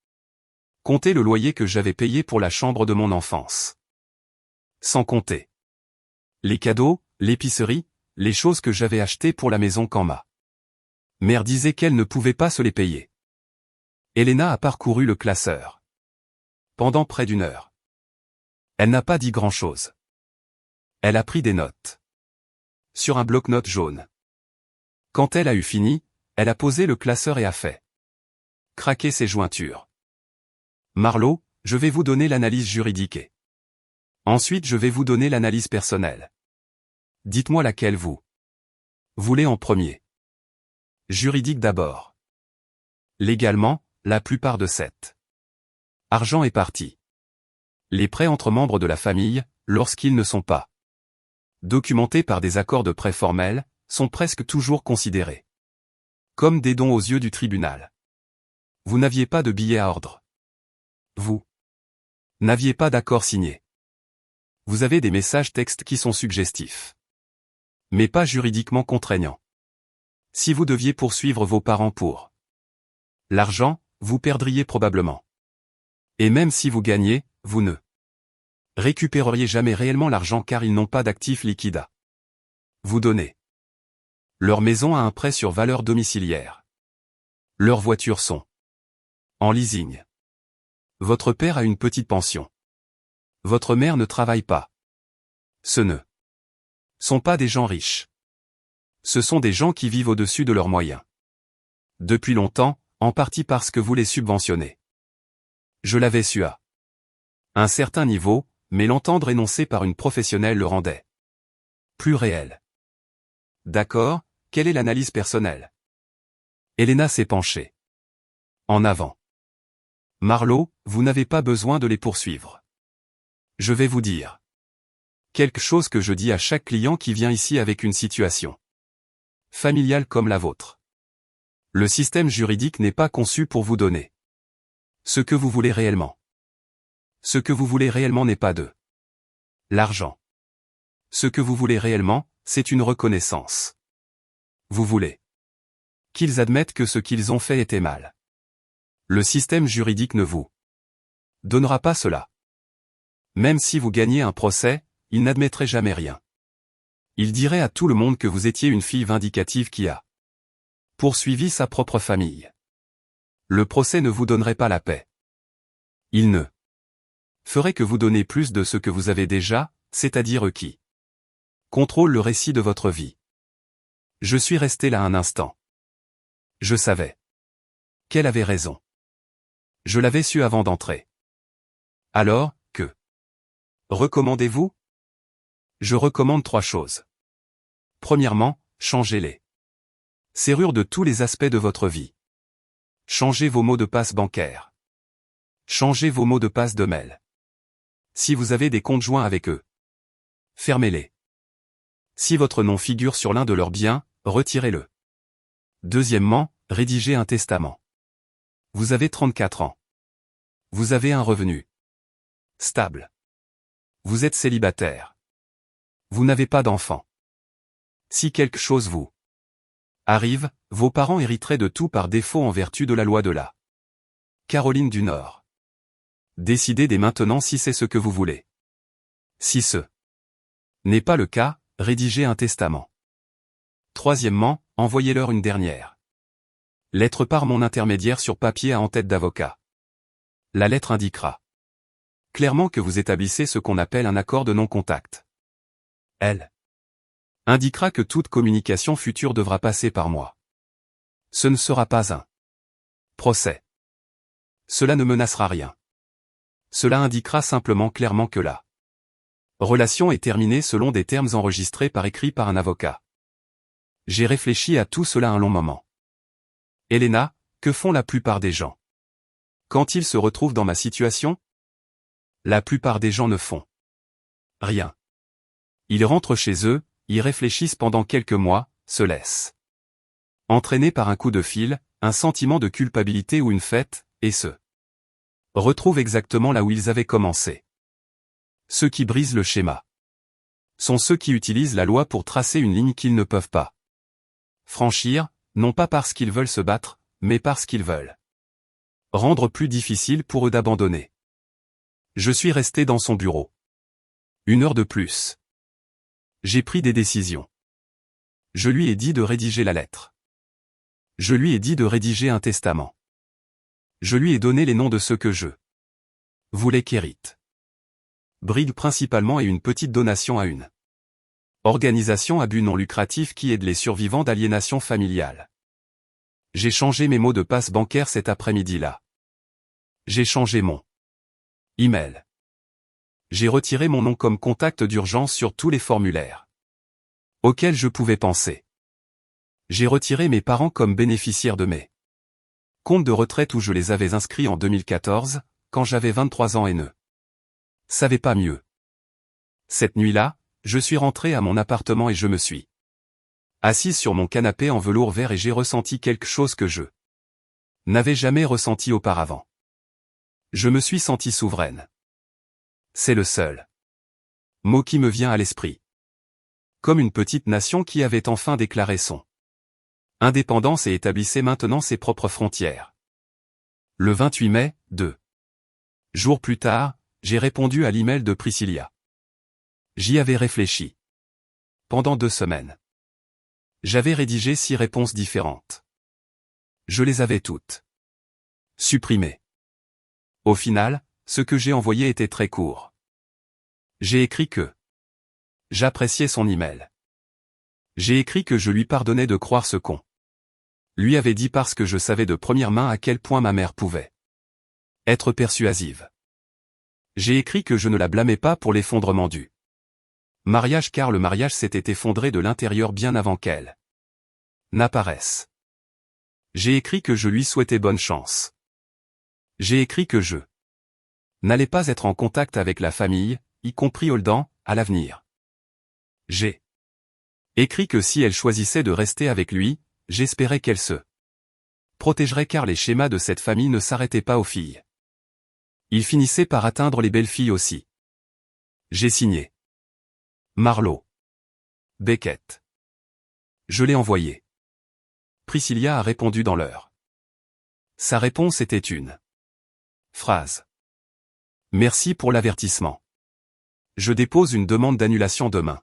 compter le loyer que j'avais payé pour la chambre de mon enfance. Sans compter les cadeaux, l'épicerie, les choses que j'avais achetées pour la maison quand ma mère disait qu'elle ne pouvait pas se les payer. Elena a parcouru le classeur pendant près d'1 heure. Elle n'a pas dit grand-chose. Elle a pris des notes sur un bloc-notes jaune. Quand elle a eu fini, elle a posé le classeur et a fait craquer ses jointures. Marlo, je vais vous donner l'analyse juridique et ensuite je vais vous donner l'analyse personnelle. Dites-moi laquelle vous voulez en premier. Juridique d'abord. Légalement, la plupart de cet argent est parti. Les prêts entre membres de la famille, lorsqu'ils ne sont pas documentés par des accords de prêt formels, sont presque toujours considérés comme des dons aux yeux du tribunal. Vous n'aviez pas de billet à ordre. Vous n'aviez pas d'accord signé. Vous avez des messages textes qui sont suggestifs, mais pas juridiquement contraignants. Si vous deviez poursuivre vos parents pour l'argent, vous perdriez probablement. Et même si vous gagnez, vous ne récupéreriez jamais réellement l'argent car ils n'ont pas d'actifs liquides à vous donner. Leur maison a un prêt sur valeur domiciliaire. Leurs voitures sont en leasing. Votre père a une petite pension. Votre mère ne travaille pas. Ce ne sont pas des gens riches. Ce sont des gens qui vivent au-dessus de leurs moyens. Depuis longtemps, en partie parce que vous les subventionnez. Je l'avais su à un certain niveau, mais l'entendre énoncé par une professionnelle le rendait plus réel. D'accord, quelle est l'analyse personnelle? Elena s'est penchée en avant. Marlo, vous n'avez pas besoin de les poursuivre. Je vais vous dire quelque chose que je dis à chaque client qui vient ici avec une situation familiale comme la vôtre. Le système juridique n'est pas conçu pour vous donner ce que vous voulez réellement. Ce que vous voulez réellement n'est pas de l'argent. Ce que vous voulez réellement, c'est une reconnaissance. Vous voulez qu'ils admettent que ce qu'ils ont fait était mal. Le système juridique ne vous donnera pas cela. Même si vous gagnez un procès, il n'admettrait jamais rien. Il dirait à tout le monde que vous étiez une fille vindicative qui a poursuivi sa propre famille. Le procès ne vous donnerait pas la paix. Il ne ferait que vous donner plus de ce que vous avez déjà, c'est-à-dire qui contrôle le récit de votre vie. Je suis resté là un instant. Je savais qu'elle avait raison. Je l'avais su avant d'entrer. Alors, que recommandez-vous? Je recommande 3 choses. Premièrement, changez les serrures de tous les aspects de votre vie. Changez vos mots de passe bancaires. Changez vos mots de passe de mail. Si vous avez des comptes joints avec eux, fermez-les. Si votre nom figure sur l'un de leurs biens, retirez-le. Deuxièmement, rédigez un testament. Vous avez 34 ans. Vous avez un revenu stable. Vous êtes célibataire. Vous n'avez pas d'enfant. Si quelque chose vous arrive, vos parents hériteraient de tout par défaut en vertu de la loi de la Caroline du Nord. Décidez dès maintenant si c'est ce que vous voulez. Si ce n'est pas le cas, rédigez un testament. Troisièmement, envoyez-leur une dernière lettre par mon intermédiaire sur papier à en-tête d'avocat. La lettre indiquera clairement que vous établissez ce qu'on appelle un accord de non-contact. Elle indiquera que toute communication future devra passer par moi. Ce ne sera pas un procès. Cela ne menacera rien. Cela indiquera simplement clairement que la relation est terminée selon des termes enregistrés par écrit par un avocat. J'ai réfléchi à tout cela un long moment. Elena, que font la plupart des gens quand ils se retrouvent dans ma situation? La plupart des gens ne font rien. Ils rentrent chez eux, y réfléchissent pendant quelques mois, se laissent entraîner par un coup de fil, un sentiment de culpabilité ou une fête, et se retrouvent exactement là où ils avaient commencé. Ceux qui brisent le schéma sont ceux qui utilisent la loi pour tracer une ligne qu'ils ne peuvent pas franchir, non pas parce qu'ils veulent se battre, mais parce qu'ils veulent rendre plus difficile pour eux d'abandonner. Je suis resté dans son bureau. 1 heure de plus. J'ai pris des décisions. Je lui ai dit de rédiger la lettre. Je lui ai dit de rédiger un testament. Je lui ai donné les noms de ceux que je voulais qu'hérite. Brigue principalement et une petite donation à une organisation à but non lucratif qui aide les survivants d'aliénation familiale. J'ai changé mes mots de passe bancaire cet après-midi-là. J'ai changé mon email. J'ai retiré mon nom comme contact d'urgence sur tous les formulaires auxquels je pouvais penser. J'ai retiré mes parents comme bénéficiaires de mes comptes de retraite où je les avais inscrits en 2014, quand j'avais 23 ans et ne savais pas mieux. Cette nuit-là, je suis rentré à mon appartement et je me suis assise sur mon canapé en velours vert et j'ai ressenti quelque chose que je n'avais jamais ressenti auparavant. Je me suis sentie souveraine. C'est le seul mot qui me vient à l'esprit. Comme une petite nation qui avait enfin déclaré son indépendance et établissait maintenant ses propres frontières. Le 28 mai, 2 jours plus tard, j'ai répondu à l'email de Priscilla. J'y avais réfléchi. Pendant 2 semaines. J'avais rédigé 6 réponses différentes. Je les avais toutes supprimées. Au final, ce que j'ai envoyé était très court. J'ai écrit que j'appréciais son email. J'ai écrit que je lui pardonnais de croire ce qu'on lui avait dit parce que je savais de première main à quel point ma mère pouvait être persuasive. J'ai écrit que je ne la blâmais pas pour l'effondrement du mariage car le mariage s'était effondré de l'intérieur bien avant qu'elle n'apparaisse. J'ai écrit que je lui souhaitais bonne chance. J'ai écrit que je n'allais pas être en contact avec la famille, y compris Holden, à l'avenir. J'ai écrit que si elle choisissait de rester avec lui, j'espérais qu'elle se protégerait car les schémas de cette famille ne s'arrêtaient pas aux filles. Ils finissaient par atteindre les belles filles aussi. J'ai signé. Marlowe. Beckett. Je l'ai envoyé. Priscilla a répondu dans l'heure. Sa réponse était une phrase. Merci pour l'avertissement. Je dépose une demande d'annulation demain.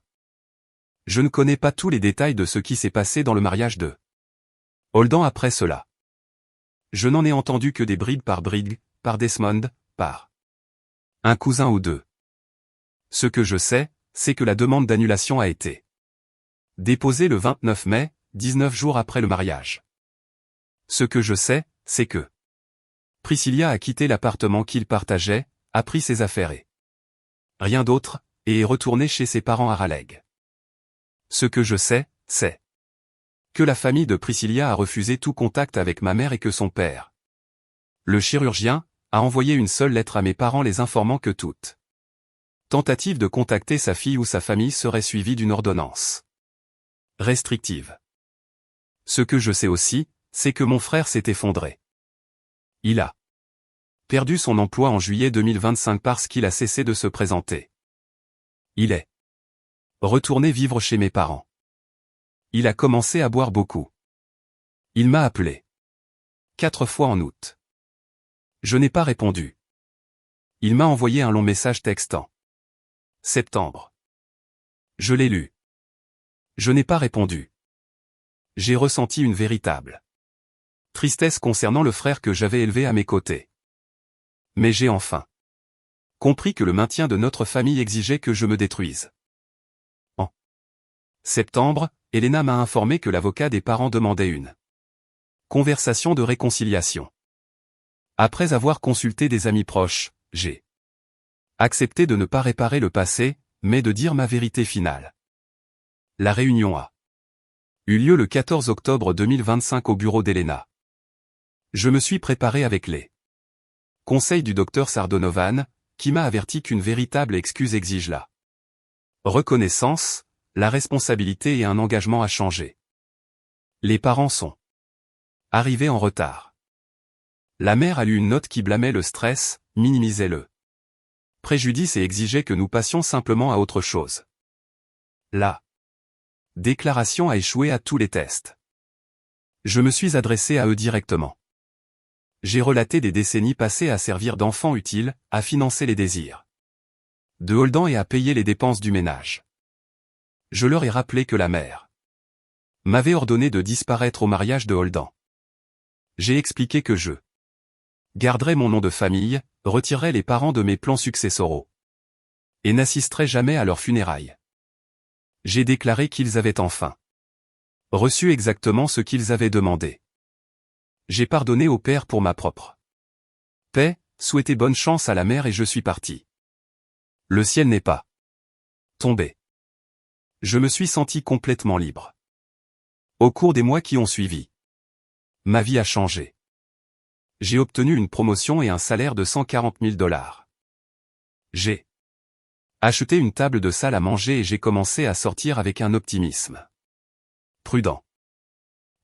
Je ne connais pas tous les détails de ce qui s'est passé dans le mariage de Holden après cela. Je n'en ai entendu que des brides, par Desmond, par un cousin ou deux. Ce que je sais, c'est que la demande d'annulation a été déposée le 29 mai, 19 jours après le mariage. Ce que je sais, c'est que Priscilla a quitté l'appartement qu'il partageait, a pris ses affaires et rien d'autre, et est retournée chez ses parents à Raleigh. Ce que je sais, c'est que la famille de Priscilla a refusé tout contact avec ma mère et que son père, le chirurgien, a envoyé une seule lettre à mes parents les informant que toute tentative de contacter sa fille ou sa famille serait suivie d'une ordonnance restrictive. Ce que je sais aussi, c'est que mon frère s'est effondré. Il a perdu son emploi en juillet 2025 parce qu'il a cessé de se présenter. Il est retourné vivre chez mes parents. Il a commencé à boire beaucoup. Il m'a appelé 4 fois en août. Je n'ai pas répondu. Il m'a envoyé un long message textant. Septembre. Je l'ai lu. Je n'ai pas répondu. J'ai ressenti une véritable tristesse concernant le frère que j'avais élevé à mes côtés. Mais j'ai enfin compris que le maintien de notre famille exigeait que je me détruise. En septembre, Elena m'a informé que l'avocat des parents demandait une conversation de réconciliation. Après avoir consulté des amis proches, j'ai accepté de ne pas réparer le passé, mais de dire ma vérité finale. La réunion a eu lieu le 14 octobre 2025 au bureau d'Elena. Je me suis préparé avec les conseils du docteur Sardonovan, qui m'a averti qu'une véritable excuse exige la reconnaissance, la responsabilité et un engagement à changer. Les parents sont arrivés en retard. La mère a lu une note qui blâmait le stress, minimisait le préjudice et exigeait que nous passions simplement à autre chose. La déclaration a échoué à tous les tests. Je me suis adressé à eux directement. J'ai relaté des décennies passées à servir d'enfant utile, à financer les désirs de Holden et à payer les dépenses du ménage. Je leur ai rappelé que la mère m'avait ordonné de disparaître au mariage de Holden. J'ai expliqué que je garderais mon nom de famille, retirerais les parents de mes plans successoraux et n'assisterais jamais à leurs funérailles. J'ai déclaré qu'ils avaient enfin reçu exactement ce qu'ils avaient demandé. J'ai pardonné au père pour ma propre paix, souhaité bonne chance à la mère et je suis parti. Le ciel n'est pas tombé. Je me suis senti complètement libre. Au cours des mois qui ont suivi, ma vie a changé. J'ai obtenu une promotion et un salaire de 140 000 $. J'ai acheté une table de salle à manger et j'ai commencé à sortir avec un optimisme prudent.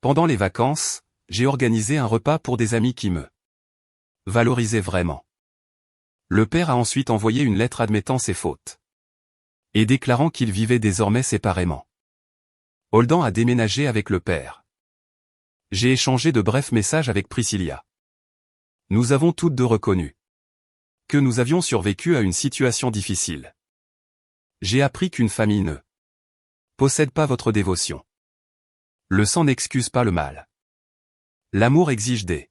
Pendant les vacances, j'ai organisé un repas pour des amis qui me valorisaient vraiment. Le père a ensuite envoyé une lettre admettant ses fautes et déclarant qu'ils vivaient désormais séparément. Holden a déménagé avec le père. J'ai échangé de brefs messages avec Priscilla. Nous avons toutes deux reconnu que nous avions survécu à une situation difficile. J'ai appris qu'une famille ne possède pas votre dévotion. Le sang n'excuse pas le mal. L'amour exige des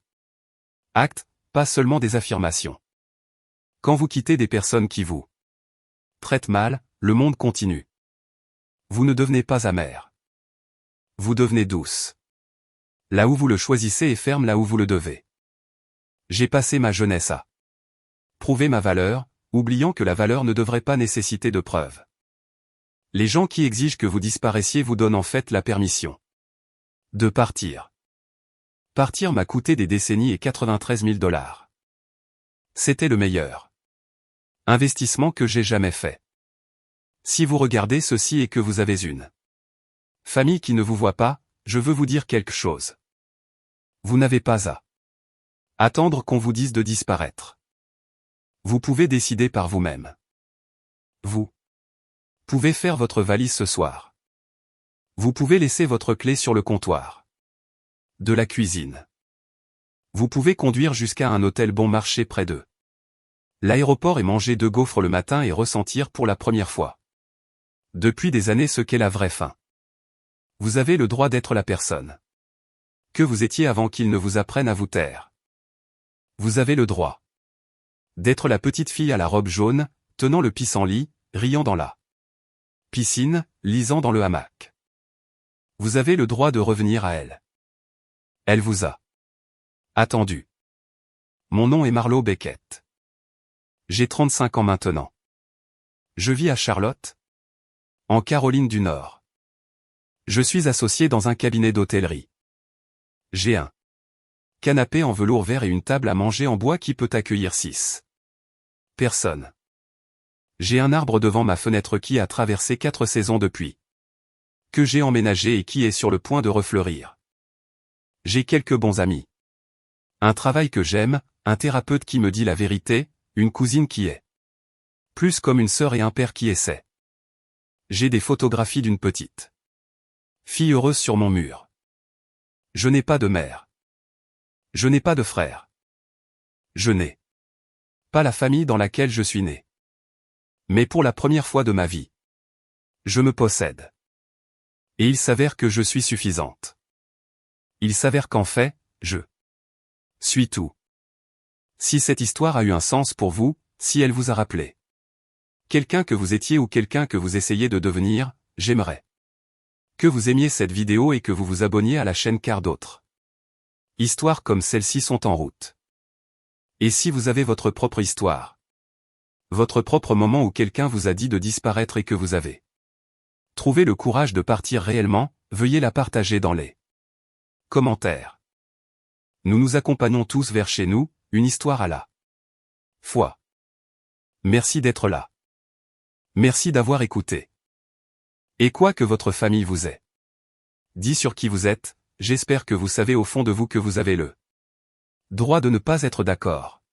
actes, pas seulement des affirmations. Quand vous quittez des personnes qui vous traitent mal, le monde continue. Vous ne devenez pas amère. Vous devenez douce. Là où vous le choisissez et ferme là où vous le devez. J'ai passé ma jeunesse à prouver ma valeur, oubliant que la valeur ne devrait pas nécessiter de preuves. Les gens qui exigent que vous disparaissiez vous donnent en fait la permission de partir. Partir m'a coûté des décennies et 93 000 $. C'était le meilleur investissement que j'ai jamais fait. Si vous regardez ceci et que vous avez une famille qui ne vous voit pas, je veux vous dire quelque chose. Vous n'avez pas à attendre qu'on vous dise de disparaître. Vous pouvez décider par vous-même. Vous pouvez faire votre valise ce soir. Vous pouvez laisser votre clé sur le comptoir de la cuisine. Vous pouvez conduire jusqu'à un hôtel bon marché près d'eux. L'aéroport et manger 2 gaufres le matin et ressentir pour la première fois depuis des années ce qu'est la vraie fin. Vous avez le droit d'être la personne que vous étiez avant qu'il ne vous apprenne à vous taire. Vous avez le droit d'être la petite fille à la robe jaune, tenant le pissenlit, riant dans la piscine, lisant dans le hamac. Vous avez le droit de revenir à elle. Elle vous a attendu. Mon nom est Marlo Beckett. J'ai 35 ans maintenant. Je vis à Charlotte, en Caroline du Nord. Je suis associé dans un cabinet d'hôtellerie. J'ai un canapé en velours vert et une table à manger en bois qui peut accueillir 6 personnes. J'ai un arbre devant ma fenêtre qui a traversé 4 saisons depuis que j'ai emménagé et qui est sur le point de refleurir. J'ai quelques bons amis. Un travail que j'aime, un thérapeute qui me dit la vérité, une cousine qui est plus comme une sœur et un père qui essaie. J'ai des photographies d'une petite fille heureuse sur mon mur. Je n'ai pas de mère. Je n'ai pas de frère. Je n'ai pas la famille dans laquelle je suis né. Mais pour la première fois de ma vie, je me possède. Et il s'avère que je suis suffisante. Il s'avère qu'en fait, je suis tout. Si cette histoire a eu un sens pour vous, si elle vous a rappelé quelqu'un que vous étiez ou quelqu'un que vous essayez de devenir, j'aimerais que vous aimiez cette vidéo et que vous vous abonniez à la chaîne car d'autres histoires comme celle-ci sont en route. Et si vous avez votre propre histoire, votre propre moment où quelqu'un vous a dit de disparaître et que vous avez trouvé le courage de partir réellement, veuillez la partager dans les commentaires. Nous nous accompagnons tous vers chez nous, une histoire à la fois. Merci d'être là. Merci d'avoir écouté. Et quoi que votre famille vous ait dit sur qui vous êtes, j'espère que vous savez au fond de vous que vous avez le droit de ne pas être d'accord.